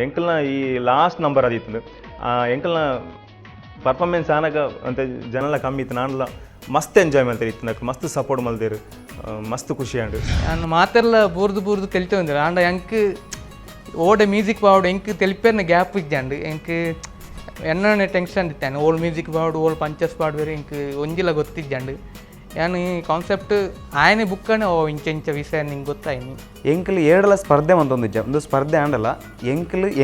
ಎಂಕಲ್ನ ಈ ಲಾಸ್ಟ್ ನಂಬರ್ ಅದಿತ್ತು ಆ ಎಂಕಲ್ನ ಪರ್ಫಾರ್ಮೆನ್ಸ್ ಆನಾಗ ಅಂತ ಜನಲ್ಲ ಕಮ್ಮಿ ಇತ್ತು ನಾನೆಲ್ಲ ಮಸ್ತ್ ಎಂಜಾಯ್ ಮಾಡ್ತಾರೆ ಇತ್ತು నాకు ಮಸ್ತ್ ಸಪೋರ್ಟ್ ಮಲ್ದೇರು ಮಸ್ತ್ ಖುಷಿ ಆಂಡು ನಾನು ಮಾತೆಲ್ಲ ಬೂರ್ದು ಕಲಿತು ಬಂದಿರು ಆಂಡ ಎಂಕ್ ಓಡೆ ಮ್ಯೂಸಿಕ್ ಬಾವುಡು ಎಂಕ್ ತೆಲಿಪೇರ್ನ ಗ್ಯಾಪ್ ಇಜ್ಜಾಂಡು ಎಂಕ್ ಎನ್ನ ಟೆನ್ಷನ್ ಇತ್ತಾನೆ ಓಲ್ಡ್ ಮ್ಯೂಸಿಕ್ ಬಾವುಡು ಓಲ್ಡ್ ಪಂಚಸ್ ಪಾಡುವೇರು ಎಂಕ್ ಒಂಜಿಲ ಗೊತ್ತಿಜ್ಜಾಂಡು ಯಾನು ಈ ಕಾನ್ಸೆಪ್ಟ್ ಆಯನೆ ಬುಕ್ಕನೇ ಓ ಇಂಚ ವಿಷಯ ನಿಂಗೆ ಗೊತ್ತಾಯ್ನಿ ಎಂಕಲ್ ಏಡಲ ಸ್ಪರ್ಧೆ ಅಂತೊಂದಿಜ್ಜ ಒಂದು ಸ್ಪರ್ಧೆ ಆಂಡಲ್ಲ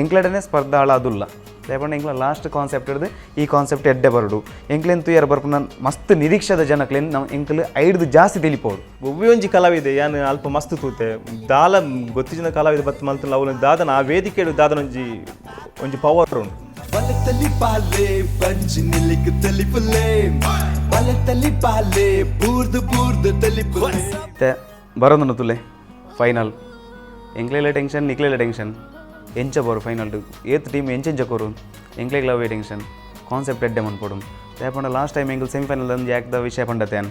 ಎಂಕ್ಲೆಡನೆ ಸ್ಪರ್ಧೆ ಆಳಾದುಲ್ಲ ಲೇಪಂಡ ಎಂಕ್ಲ ಲಾಸ್ಟ್ ಕಾನ್ಸೆಪ್ಟ್ ಹಿಡಿದು ಈ ಕಾನ್ಸೆಪ್ಟ್ ಎಡ್ಡೆ ಬರಡು ಎಂಕ್ಲೆನ್ ತೂಯರ ಬರ್ಪುನ ಮಸ್ತ್ ನಿರೀಕ್ಷದ ಜನಕ್ಲೆನ್ ನಾವು ಎಂಕಲ್ ಐಡ್ದು ಜಾಸ್ತಿ ತಿಳಿಪೋಡು ಒವ್ವೆ ಒಂಜಿ ಕಲಾವಿದೆ ಯಾನು ಅಲ್ಪ ಮಸ್ತ್ ತೂತೆ ದಾಲ ಗೊತ್ತಿನ ಕಲಾವಿದೆ ಬತ್ತು ಮಲ್ತಲ್ಲ ಅವನ ದಾದನ ಆ ವೇದಿಕೆ ದಾದನ ಒಂಜಿ ಪವರ್ ಉಂಟು ಬಲತಲಿ ಬಾಲೆ ಬಂಜಿ ನಿಲಿಕ್ ತಲಿಪುಲೆ ಬಲತಲಿ ಬಾಲೆ ಬೂರ್ದು ತಲಿಪುಲೆ ಮತ್ತೆ ಬರೋದನ್ನು ತುಲೆ ಫೈನಲ್ ಎಂಕ್ಲೆಲ್ಲ ಟೆನ್ಷನ್ ನಿಕ್ಲೆಲ್ಲ ಟೆನ್ಷನ್ ಎಂಚ ಬರು ಫೈನಲ್ ಏತ್ ಟೀಮ್ ಎಂಚೆಂಚ ಕೊರು ಎಂಕ್ಲೆಗ್ ಲವ್ ಟೆನ್ಷನ್ ಕಾನ್ಸೆಪ್ಟ್ ಎಡ್ಡೆ ಮನ್ಪೊಡು ಯಾಪಂಡ ಲಾಸ್ಟ್ ಟೈಮ್ ಎಂಕಲ್ ಸೆಮಿಫೈನಲ್ ಒಂದು ಯಾಕ್ದ ವಿಷಯ ಪಂಡತೇನು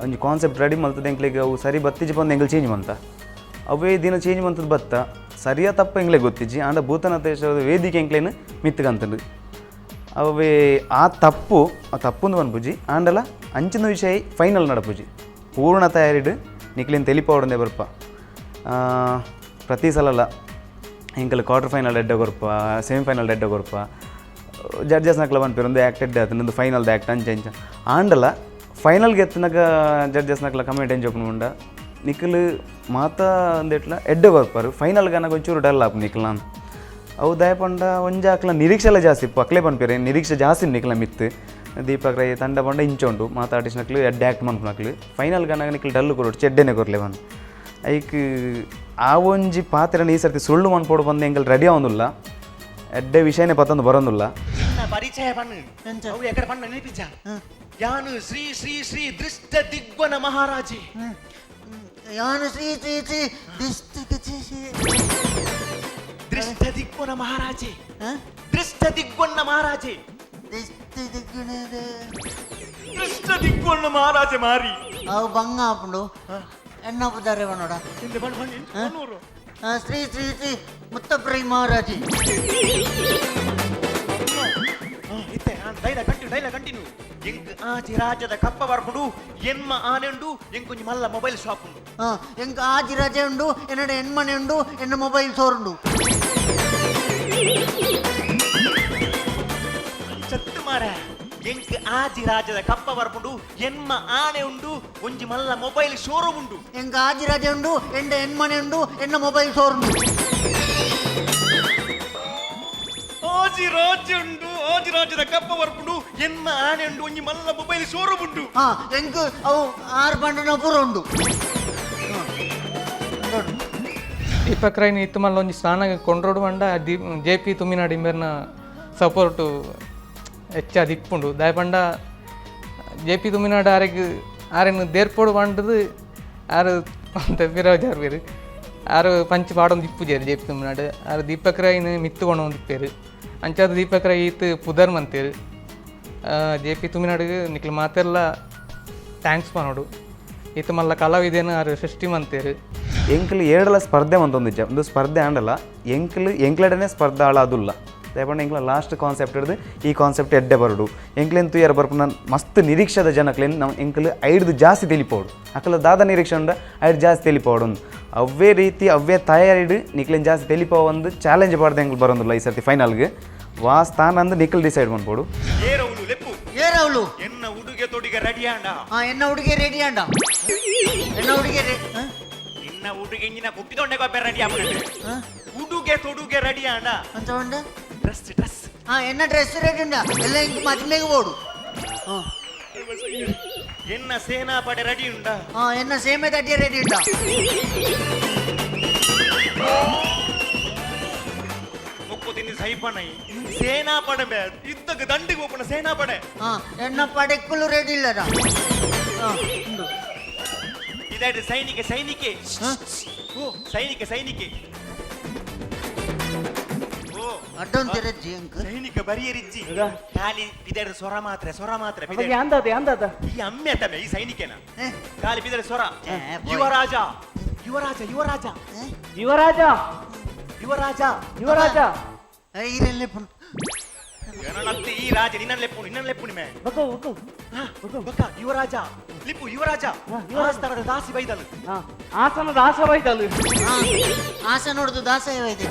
ಒಂದು ಕಾನ್ಸೆಪ್ಟ್ ರೆಡಿ ಮಲ್ತದೆ ಎಂಕ್ಲೆಗೆ ಅವು ಸರಿ ಬತ್ತಿಜಿ ಬಂದು ಎಂಕಲ್ ಚೇಂಜ್ ಮಂತ ಅವೇ ದಿನ ಚೇಂಜ್ ಮಂತದ್ದು ಬತ್ತ ಸರಿಯ ತಪ್ಪ ಎಂಗ್ಲೆ ಗೊತ್ತಿಜ್ಜಿ ಆಂಡ ಭೂತನ ದೇಶದ ವೇದಿಕೆ ಎಂಕ್ಲೇನು ಮಿತ್ತಗಂತಂದು ಅವೇ ಆ ತಪ್ಪುಂದು ಬನ್ಪುಜಿ ಆಂಡಲ ಅಂಚಿನ ವಿಷಯ ಫೈನಲ್ ನಡಪುಜಿ ಪೂರ್ಣ ತಯಾರಿಡು ನಿಕ್ಲಿನ ತೆಲಿಪವಡಂದೆ ಬರ್ಪ ಪ್ರತಿ ಸಲ ಎಂಕಲ್ ಕ್ವಾರ್ಟರ್ ಫೈನಲ್ ಎಡ್ಡೆ ಕೊರ್ಪ ಸೆಮಿಫೈನಲ್ ಎಡ್ಡೆ ಕೊರ್ಪ ಜಡ್ಜಸ್ ನಕ್ಲ ಬಂದ್ಪೇರು ಒಂದು ಆ್ಯಕ್ಟ್ ಎಡ್ಡೆ ಆಯ್ತು ನಂದು ಫೈನಲ್ದು ಆ್ಯಕ್ಟ್ ಅಂಚ ಆಂಡಲ ಫೈನಲ್ಗೆ ಎತ್ತಿನಾಗ ಜಡ್ಜಸ್ ನಕ್ಲ ಕಮೆಂಟ್ ಎಂಜೋಪು ಮುಂಡ ನಿಖಲ್ ಮಾತ ಅಂದೇಟ್ಲ ಎಡ್ಡೆ ಬರ್ಪಾರು ಫೈನಲ್ಗೆ ನನಗೆ ಒಂಚೂರು ಡಲ್ ಆಪು ನಿಖಲ್ ನಾನು ಅವು ದಯಪಂಡ ಒಂಜಾಕ್ಲ ನಿರೀಕ್ಷೆಲ್ಲ ಜಾಸ್ತಿ ಇಪ್ಪು ಅಕ್ಲೆ ಪನ್ಪೇರೆ ನಿರೀಕ್ಷೆ ಜಾಸ್ತಿ ನಿಖಲ ಮಿತ್ತು ದೀಪಕ್ ರೈ ತಂಡ ಬಂಡ ಇಂಚೊಂಡು ಮಾತಾಡಿಸ್ನಕ್ಲು ಎಡ್ಡೆ ಆ್ಯಕ್ಟ್ ಮನ್ಪುನಕ್ಲು ಫೈನಲ್ಗೆ ನನಗೆ ನಿಖಲ್ ಡಲ್ಲು ಕೊರೋಡು ಚೆಡ್ಡೆನೆ ಕೊರ್ಲೆ ಬಂದು ಐಕ್ ಆ ಒಂಜಿ ಪಾತ್ರೆನ ಈ ಸರ್ತಿ ಸುಳ್ಳು ಮನ್ಪೋಡು ಬಂದು ಎಂಕಲ್ ರೆಡಿ ಆವೊಂದುಲ್ಲ ಎಡ್ಡೆ ವಿಷಯನೇ ಪತ್ತೊಂದು ಬರೋಂದುಲ್ಲ ಪರಿಚಯ ಪಣ್ಣು ಅವು ಎಕಡೆ ಪಣ್ಣ ನೆನಪಿച്ച ಯಾನು ಶ್ರೀ ಶ್ರೀ ಶ್ರೀ ದೃಷ್ಟ ದಿಗ್ವನ ಮಹಾರಾಜಿ ಯಾನು ಶ್ರೀ ಶ್ರೀ ಶ್ರೀ ದೃಷ್ಟ ದಿಗ್ವನ ಮಹಾರಾಜಿ ದೃಷ್ಟ ದಿಗ್ವನ ಮಹಾರಾಜಿ ದೃಷ್ಟ ದಿಗ್ವನ ಮಹಾರಾಜ ಮಾರಿ ಅವು ಬಂಗ ಆಪುಂಡು ಎನ್ನ ಪುದಾರೆ ಬನ್ನೋಡ ಶ್ರೀ ಶ್ರೀ ಶ್ರೀ ಮುತ್ತಪ್ರೈ ಮಹಾರಾಜಿ ಡೈಲಾಗ್ ಕಂಟಿನ್ಯೂ ಎಂಕ್ ಆಚಿ ರಾಜ್ಯದ ಕಪ್ಪ ಬರ್ಪುಡು ಎನ್ಮ ಆನೆ ಉಂಡು ಎಂಕೊಂಜಿ ಮಲ್ಲ ಮೊಬೈಲ್ ಶಾಪ್ ಉಂಡು ಎಂಕ್ ಆಜಿ ರಜೆ ಉಂಡು ಎನ್ನಡ ಹೆಣ್ಮನೆ ಉಂಡು ಎನ್ನ ಮೊಬೈಲ್ ಸೋರುಂಡು ಚತ್ತು ಮಾರ ಎಂಕ್ ಆಜಿ ರಾಜ್ಯದ ಕಪ್ಪ ಬರ್ಪುಡು ಎನ್ಮ ಆನೆ ಉಂಡು ಒಂಜಿ ಮಲ್ಲ ಮೊಬೈಲ್ ಶೋರೂಮ್ ಉಂಡು ಎಂಕ್ ಆಜಿ ರಜೆ ಉಂಡು ಎಂಡ ಹೆಣ್ಮನೆ ಉಂಡು ಎನ್ನ ಮೊಬೈಲ್ ಸೋರುಂಡು ಆಜಿ ರಾಜ್ಯ ಉಂಡು ಆಜಿ ರಾಜ್ಯದ ಕಪ್ಪ ಬರ್ಪುಡು ಎನ್ಮ ಆನೆ ಉಂಡು ಒಂಜಿ ಮಲ್ಲ ಮೊಬೈಲ್ ಶೋರೂಮ್ ಉಂಡು ಎಂಕ್ ಅವು 6 ಬಂಡನ ಪೂರ ಉಂಡು ದೀಪಕ್ ರೈನ್ ಇತ್ತು ಮಲ್ಲ ಒಂಜಿ ಸ್ಥಾನ ಕೊಂಡ್ರೋಡು ಬಂಡ JP ತುಮಿನಾಡು ಇಂಬೆರ್ನ ಸಪೋರ್ಟು ಹೆಚ್ಚ ದಿಪ್ಪುಂಡು ದಾಯಪಂಡ JP ತುಮಿನಾಡು ಆರೆನು ದೇರ್ಪೋಡು ಬಂಡದು ಆರು ಅಂತ ಫಿರೋಜಾರ್ ಬೇರು ಆರು ಪಂಚ್ ಪಾಡೊಂದು ದಿಪ್ಪುಜೇರು JP ತುಮಿನಾಡು ಆರು ದೀಪಕ್ ರೈನ್ ಮಿತ್ತು ಕೊಂಡೊಂದು ದಿಪ್ಪೇರು ಅಂಚಾದ ದೀಪಕ್ ರೈ ಈತ್ ಪುದರ್ ಮಂತೇರು JP ತುಮಿನಾಡಿಗೆ ನಿಕ್ಲು ಮಾತೆಲ್ಲ ಥ್ಯಾಂಕ್ಸ್ ಮಾಡೋಡು ಈತ ಮಲ್ಲ ಕಲಾವಿದೇನು ಆರು ಸೃಷ್ಟಿ ಮಂತೇರು ಎಂಕಲ್ ಏಡಲ ಸ್ಪರ್ಧೆ ಅಂತೊಂದಿಜ್ಜ ಒಂದು ಸ್ಪರ್ಧೆ ಆಂಡಲ್ಲ ಎಂಕ್ಲೆಡನೆ ಸ್ಪರ್ಧೆ ಆಳಾದುಲ್ಲ ಲೇಪಂಡ ಎಂಕ್ಲ ಲಾಸ್ಟ್ ಕಾನ್ಸೆಪ್ಟ್ ಹಿಡಿದು ಈ ಕಾನ್ಸೆಪ್ಟ್ ಎಡ್ಡೆ ಬರಡು ಎಂಕ್ಲೆನ್ ತೂಯರ ಬರ್ಪುನ ಮಸ್ತ್ ನಿರೀಕ್ಷದ ಜನಕ್ಲೆನ್ ನಾವು ಎಂಕಲ್ ಐಡ್ದು ಜಾಸ್ತಿ ತಿಳಿಪೋಡು ಅಕಲ ದಾದ ನಿರೀಕ್ಷೆ ಉಂಡ ಐಡ್ ಜಾಸ್ತಿ ತಿಳಿಪೋಡು ಅವೇ ರೀತಿ ಅವೇ ತಯಾರಿಡು ನಿಕ್ಲೆನ್ ಜಾಸ್ತಿ ತಿಳಿಪೋ ಒಂದು ಚಾಲೆಂಜ್ ಮಾಡ್ದೆ ಎಂಕ್ಲು ಬರೋದಿಲ್ಲ ಈ ಸರ್ತಿ ಫೈನಲ್ಗೆ ವಾ ಸ್ಥಾನ ಅಂದು ನಿಖಲ್ ಡಿಸೈಡ್ ಮಾಡ್ಬೋಡು ಏರವಳು ಲೆಪ್ಪು ಏರವಳು ಎನ್ನ ಉಡುಗೆ ತೊಡಿಗೆ ರೆಡಿ ಆಂಡ ಎನ್ನ ಹುಡುಗಿ ರೆಡಿ ಆಂಡ ಎನ್ನ ಹುಡುಗಿ ನಿನ್ನ ಉಡುಗೆ ಇಂಜಿನ ಕುಟ್ಟಿದೊಂಡೆ ಗೊಬ್ಬರ ರೆಡಿ ಆಗ್ಬಿಟ್ಟು ಉಡುಗೆ ತೊಡುಗೆ ರೆಡಿ ಆಂಡ ಅಂತ ಉಂಡ ಡ್ರೆಸ್ ಎನ್ನ ಡ್ರೆಸ್ ರೆಡಿ ಉಂಡ ಎಲ್ಲ ಇಂಕ್ ಮದ್ಮೆಗೆ ಓಡು ಎನ್ನ ಸೇನಾಪಡೆ ರೆಡಿ ಉಂಡ ಎನ್ನ ಸೇಮೆ ತಡ್ಡಿಯ ರೆಡಿ ಉಂಡ ಮುಪ್ಪುತಿನಿ ಸೈಪಣೈ ಸೇನಾಪಡೆ ಯುದ್ಧಕ್ಕೆ ದಂಡಿಗೆ ಹೋಗೋಣ ಸೇನಾಪಡೆ ಎನ್ನ ಪಡೆಕ್ಕಲು ರೆಡಿ ಇಲ್ಲದ ಇದಾಯ್ತು ಸೈನಿಕೆ ಸೈನಿಕೆ ಸೈನಿಕೆ ಸೈನಿಕೆ ಅಡ್ಡೊಂದಿರಜ್ಜಿ ಅಂಕ ಸೈನಿಕ ಬರಿಯರಿಜ್ಜಿ ಖಾಲಿ ಬಿದರ ಸ್ವರ ಮಾತ್ರ ಈ ಅಮ್ಮೆ ತಮ್ಮ ಈ ಸೈನಿಕನ ಖಾಲಿ ಬಿದರ ಸ್ವರ ಯುವರಾಜ ಯುವರಾಜ ಯುವರಾಜ ಯುವರಾಜ ಯುವರಾಜ ಯುವರಾಜ ಈರೆಲ್ಲೇ ನನ್ನತ್ತೆ ಈ ರಾಜ ನಿನ್ನ ಲೆಪ್ಪುನಿ ಮೇ ಬಕ ಯುವರಾಜ ಲಿಪ್ಪು ಯುವರಾಜ ಆಸ್ಥಾನದ ದಾಸಿ ಬೈದಲು ಆಸನ ದಾಸ ಬೈದಲು ಆಸ ನೋಡುದು ದಾಸ ಬೈದೆ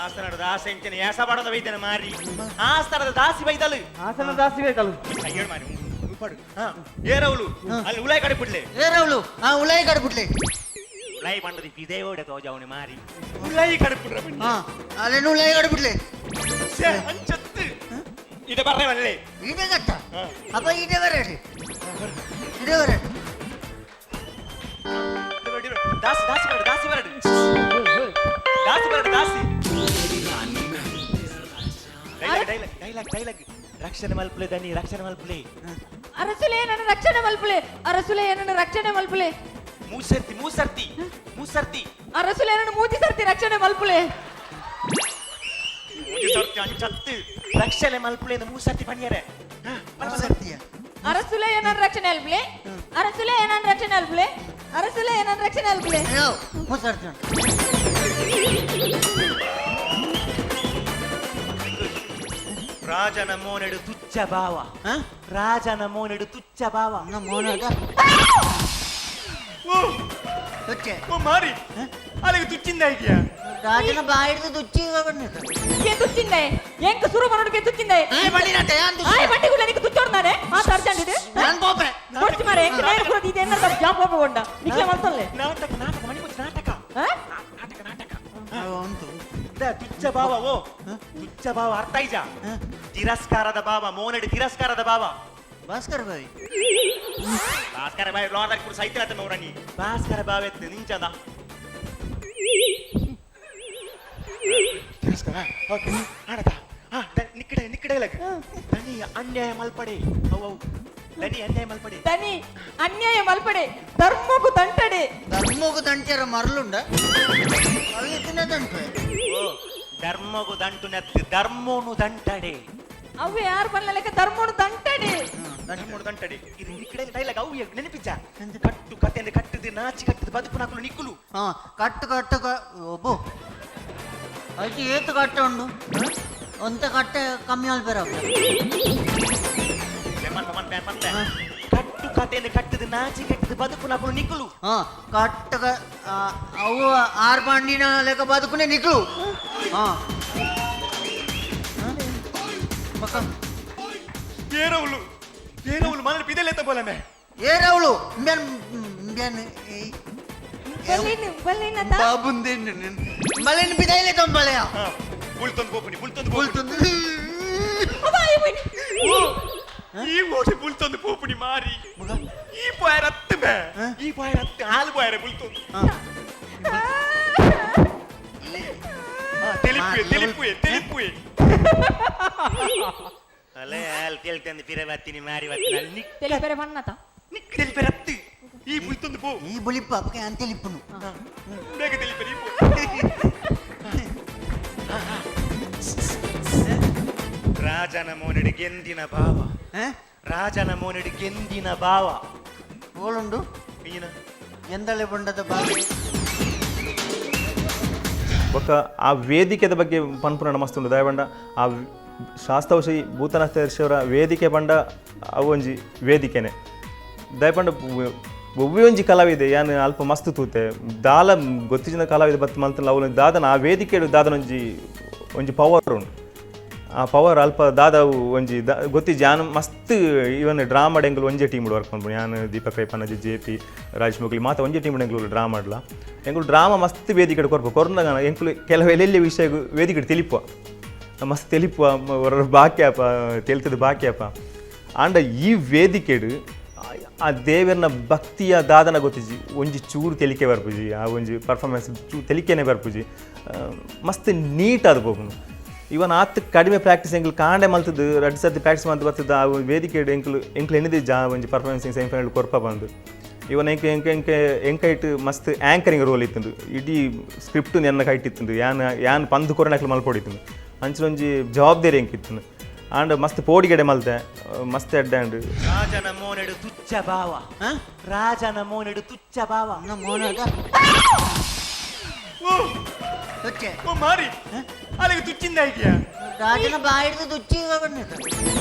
ಆಸ್ಥಾನದ ದಾಸ ಎಂಚನೆ ಯಾಸ ಬಾಡದ ಬೈದನ ಮಾರಿ ಆಸ್ಥಾನದ ದಾಸಿ ಬೈದಲು ಆಸನ ದಾಸಿ ಬೈದಲು ಅಯ್ಯೋ ಮಾರಿ ಪಾಡು ಏರವಳು ಅಲ್ಲಿ ಉಲಾಯಿ ಕಡೆ ಬಿಡ್ಲೆ ಏರವಳು ಉಲಾಯಿ ಕಡೆ ಬಿಡ್ಲೆ ಉಲಾಯಿ ಬಂಡದಿ ಇದೇ ಓಡೆ ತೋಜವನಿ ಮಾರಿ ಉಲಾಯಿ ಕಡೆ ಬಿಡ್ರ ಅಲ್ಲೇನು ಉಲಾಯಿ ಕಡೆ ಬಿಡ್ಲೆ ಅಂಚತ್ತು ಇದೆ ಬರ್ರೆ ಬಲ್ಲೆ ಇದೆ ಗಟ್ಟ ಅಪ್ಪ ಇದೆ ಬರಲಿ ಇದೆ ಬರಲಿ ದಾಸಿ ದಾಸಿ ಬರಡು ದಾಸಿ ಬರಡು ದಾಸಿ ಬರಡು ದಾಸಿ ಡೈಲಾಗ್ ಡೈಲಾಗ್ ಡೈಲಾಗ್ ರಕ್ಷಣೆ ಮಲ್ಪಲೆ ದನಿ ರಕ್ಷಣೆ ಮಲ್ಪಲೆ ಅರಸುಲೆ ನನ್ನ ರಕ್ಷಣೆ ಮಲ್ಪಲೆ ಅರಸುಲೆ ನನ್ನ ರಕ್ಷಣೆ ಮಲ್ಪಲೆ ಮೂಸರ್ತಿ ಮೂಸರ್ತಿ ಮೂಸರ್ತಿ ಅರಸುಲೆ ನನ್ನ ಮೂತಿ ಸರ್ತಿ ರಕ್ಷಣೆ ಮಲ್ಪಲೆ ಮೂಸರ್ತಿ ಅಂಚತ್ತು ರಕ್ಷಣೆ ಮಲ್ಪಲೆ ಮೂಸರ್ತಿ ಪಣಿಯರೆ ಸರ್ತಿಯ ಅರಸುಲೆ ನನ್ನ ರಕ್ಷಣೆ ಅಲ್ಪಲೆ ಅರಸುಲೆ ನನ್ನ ರಕ್ಷಣೆ ಅಲ್ಪಲೆ ಅರಸುಲೆ ನನ್ನ ರಕ್ಷಣೆ ಅಲ್ಪಲೆ ಅಯ್ಯೋ ಮೂಸರ್ತಿ ರಾಜನ ಮೋನೆಡು ತುಚ್ಚ ಭಾವ ರಾಜನ ಮೋನೆಡು ತುಚ್ಚ ಭಾವ ಮೋನದ ತುಚ್ಚೆ ಓ ಮಾರಿ ಅಲ್ಲಿಗೆ ತುಚ್ಚಿಂದ ಇದೆಯಾ ರಾಜನ ಬಾಯಿಡ್ದು ತುಚ್ಚಿ ಬಂದಿದ್ದ ಏನ್ ತುಚ್ಚಿಂದೆ ಎಂಕ ಸುರು ಮನೋಡಿಗೆ ತುಚ್ಚಿಂದೆ ಆಯ್ ಬಂಡಿನತೆ ಯಾನ್ ತುಚ್ಚಿ ಆಯ್ ಬಂಡಿಗುಲ್ಲ ನಿಕ್ಕೆ ತುಚ್ಚೋಡ್ನಾನೆ ಮಾತಾಡ್ತಾಂಡ್ ಇದು ನಾನ್ ಪೋಪೆ ಕೊಡ್ತಿ ಮಾರೆ ಎಂಕ ನೇರ ಕುರದಿ ಇದೆ ಎನ್ನದ ಜಾಪ್ ಹೋಗಕೊಂಡ ನಿಕ್ಕೆ ಮಲ್ತಲ್ಲೆ ನಾಟಕ ನಾಟಕ ಮಣಿಪುಚ್ಚ ನಾಟಕ ನಾಟಕ ನಾಟಕ ಅಂತು ತುಚ್ಚ ಭಾವ ಓ ತುಚ್ಚ ಭಾವ ಅರ್ಥ ಐಜ ತಿರಸ್ಕಾರದ ಭಾವ ಮೋನೆಡು ತಿರಸ್ಕಾರದ ಭಾವ ಭಾಸ್ಕರ ಬಾಯಿ ಭಾಸ್ಕರ ಬಾಯಿ ಲೋಡರ್ ಕೂಡ ಸೈತ್ರ ಆತ ನೋಡನಿ ಭಾಸ್ಕರ ಭಾವ ಎತ್ತು ನಿಂಚದ ತಿರಸ್ಕಾರ ಓಕೆ ಆಡತ ನಿಕ್ಕಡೆ ನಿಕ್ಕಡೆ ಲಗ ದನಿ ಅನ್ಯಾಯ ಮಲ್ಪಡೆ ಅವು ದನಿ ಅನ್ಯಾಯ ಮಲ್ಪಡೆ ದನಿ ಅನ್ಯಾಯ ಮಲ್ಪಡೆ ಧರ್ಮಗೂ ದಂಟಡೆ ಧರ್ಮಗೂ ದಂಟೆರ ಮರಳುಂಡ ಅಲ್ಲಿ ತಿನ್ನದಂಟು ಓ ಧರ್ಮಗೂ ದಂಟು ನೆತ್ತು ಧರ್ಮೋನು ದಂಟಡೆ ಅವು ಯಾರು ಬನ್ನಲೆಕ್ಕ ಧರ್ಮನು ದಂಟಡೆ ಧರ್ಮೋನು ದಂಟಡೆ ಇದು ನಿಕ್ಕಡೆ ಡೈಲಾಗ್ ಅವು ನೆನಪಿಚ್ಚ ಕಟ್ಟು ಕತೆ ಅಂದ್ರೆ ಕಟ್ಟದೆ ನಾಚಿ ಕಟ್ಟದೆ ಬದುಕು ನಾಕಲು ನಿಕ್ಕುಲು ಕಟ್ಟು ಕಟ್ಟು ಒಬ್ಬು అయితే ఏతు కట్ట ఉండు అంత కట్ట కమ్మి అల్పేరా ಕಟ್ಟು ಕತೆಯನ್ನು ಕಟ್ಟದು ನಾಚಿ ಕಟ್ಟದು ಬದುಕು ನಾಕಲು ನಿಕ್ಕುಲು కట్ట అవు ఆరు పండిన లేక బతుకునే నిక్కులు ఏరవులు ఏరవులు మన పిదలేత పోలమే ఏరవులు బాబుంది మళ్ళీ పిదలేత బలయా బుల్తొంది పోపుని బుల్తొంది బుల్తుంది ಈ ಓಡಿ ಬುಲ್ತೊಂದು ಪೋಪುನಿ ಮಾರಿ ಈ ಪಾಯರ ಹತ್ತಮೆ ಈ ಪಾಯರ ಹತ್ತ ಹಾಲು ಪಾಯರ ಬುಲ್ತೊಂದು ತೆಲಿಪುಯೆ ತೆಲಿಪುಯೆ ತೆಲಿಪುಯೆ ಅಲೆ ಹಾಲು ತೆಲ್ತಂದು ಪಿರೆ ಬತ್ತಿನಿ ಮಾರಿ ಬತ್ತಿನ తెలిపేరే వన్నత ನಿಕ್ ತೆಲಿಪೆರೆ ಹತ್ತಿ ಈ ಬುಲ್ತೊಂದು ಪೋ ఈ బులిప్ప అప్పకే అంత తెలిపును ಬೇಗ ತೆಲಿಪೆರೆ ಈ ಪೋ ರಾಜನ ಮೋನೆಡು ಗೆಂದಿನ ಭಾವ ರಾಜನ ಮೋನೆಡು ಗೆಂದಿನ ಭಾವ ఓలుండు ఈయన ఎందలే ಬಂಡದ ಬಾಗಿ ఒక ఆ ವೇದಿಕೆದ ಬಗ್ಗೆ ಪನ್ಪುನ ಮಸ್ತುಂಡು ದಯಬಂಡ ಆ ಶಾಸ್ತ್ರವಶಿ ಭೂತನಾಥೇಶ್ವರ ವೇದಿಕೆ ಬಂಡ ಅವು ಒಂಜಿ ವೇದಿಕೆನೆ ದಯಪಂಡ ಒವ್ವೆ ಒಂಜಿ ಕಲಾವಿದೆ ಯಾನು ಅಲ್ಪ ಮಸ್ತ್ ತೂತೆ ದಾಲ ಗೊತ್ತಿನ ಕಲಾವಿದೆ ಬತ್ತು ಮಲ್ತಲ್ಲ ಅವಳು ದಾದನ ಆ ವೇದಿಕೆ ದಾದನ ಒಂಜಿ ಪವರ್ ಉಂಟು ಆ ಪವರ್ ಅಲ್ಪ ದಾದಾವು ಒಂಜಿ ಗೊತ್ತಿ ಜಾನು ಮಸ್ತ್ ಇವನ್ ಡ್ರಾಮಾ ಎಂಗ್ಲು ಒಂಜೇ ಟೀಮ್ ವರ್ಕ್ ಮಾಡ್ಬೋದು ಯಾನು ದೀಪಕ್ ರೈಪನಜಿ JP ರಾಜೇಶ್ ಮುಗ್ಲಿ ಮಾತ ಒಂಜೇ ಟೀಮ್ ಎಂಗ್ಲು ಡ್ರಾಮಾ ಮಾಡ್ಲ ಎಂಗ್ಲು ಡ್ರಾಮಾ ಮಸ್ತ್ ವೇದಿಕೆ ಕೊರ್ಪ ಕೊರ್ನಾಗ ಎಂಕ್ಲು ಕೆಲವು ಎಲ್ಲೆಲ್ಲಿ ವಿಷಯ ವೇದಿಕೆ ತಿಳಿಪುವ ಮಸ್ತ್ ತಿಳಿಪುವ ಬಾಕ್ಯಾಪ ತೆಲ್ತದ ಬಾಕ್ಯಾಪ ಆಂಡ ಈ ವೇದಿಕೆಡು ಆ ದೇವರನ ಭಕ್ತಿಯ ದಾದನ ಗೊತ್ತಿಜಿ ಒಂಜಿ ಚೂರು ತೆಲಿಕೆ ಬರ್ಪುಜಿ ಆ ಒಂಜಿ ಪರ್ಫಾರ್ಮೆನ್ಸ್ ತೆಲಿಕೆನೆ ಬರ್ಪುಜಿ ಮಸ್ತ್ ನೀಟ್ ಆದ ಹೋಗುನು ಇವನ್ ಆತ್ ಕಡಿಮೆ ಪ್ರಾಕ್ಟೀಸ್ ಎಂಕ್ಲು ಕಾಂಡೆ ಮಲ್ತದ್ದು 2 ಸರ್ತಿ ಪ್ರಾಕ್ಟೀಸ್ ಮಾಡ್ತು ಬರ್ತದ ಆ ವೇದಿಕೆ ಎಂಕ್ಲು ಎಣಿದೆ ಒಂಜಿ ಪರ್ಫಾರ್ಮೆನ್ಸ್ ಸೆಮಿಫೈನಲ್ ಕೊರ್ಪ ಬಂದು ಇವನ್ ಎಂಕೈಟ್ ಮಸ್ತ್ ಆ್ಯಂಕರಿಂಗ್ ರೋಲ್ ಇತ್ತು ಇಡೀ ಸ್ಕ್ರಿಪ್ಟ್ ನೆನ್ನ ಕೈಟಿತ್ತು ಯಾನ್ ಪಂದು ಕೊರನಕ್ಲು ಮಲ್ಪೊಡಿತ್ತು ಅಂಚೊಂಜಿ ಜವಾಬ್ದಾರಿ ಎಂಕಿತ್ತು ಆಂಡ್ ಮಸ್ತ್ ಪೋಡಿಗೆಡೆ ಮಲ್ತೆ ಮಸ್ತ್ ಎಡ್ಡಾಂಡ್ ರಾಜನ ಮೋನೆಡು ತುಚ್ಚ ಭಾವ ರಾಜನ ಮೋನೆಡು ತುಚ್ಚ ಭಾವ ಮೋನದ ತುಚ್ಚೆ ಓ ಮಾರಿ ಅಲ್ಲಿಗೆ ತುಚ್ಚಿಂದ ಇದೆಯಾ ರಾಜನ ಬಾಯಿಡ್ದು ತುಚ್ಚಿ ಬಂದಿದ್ದ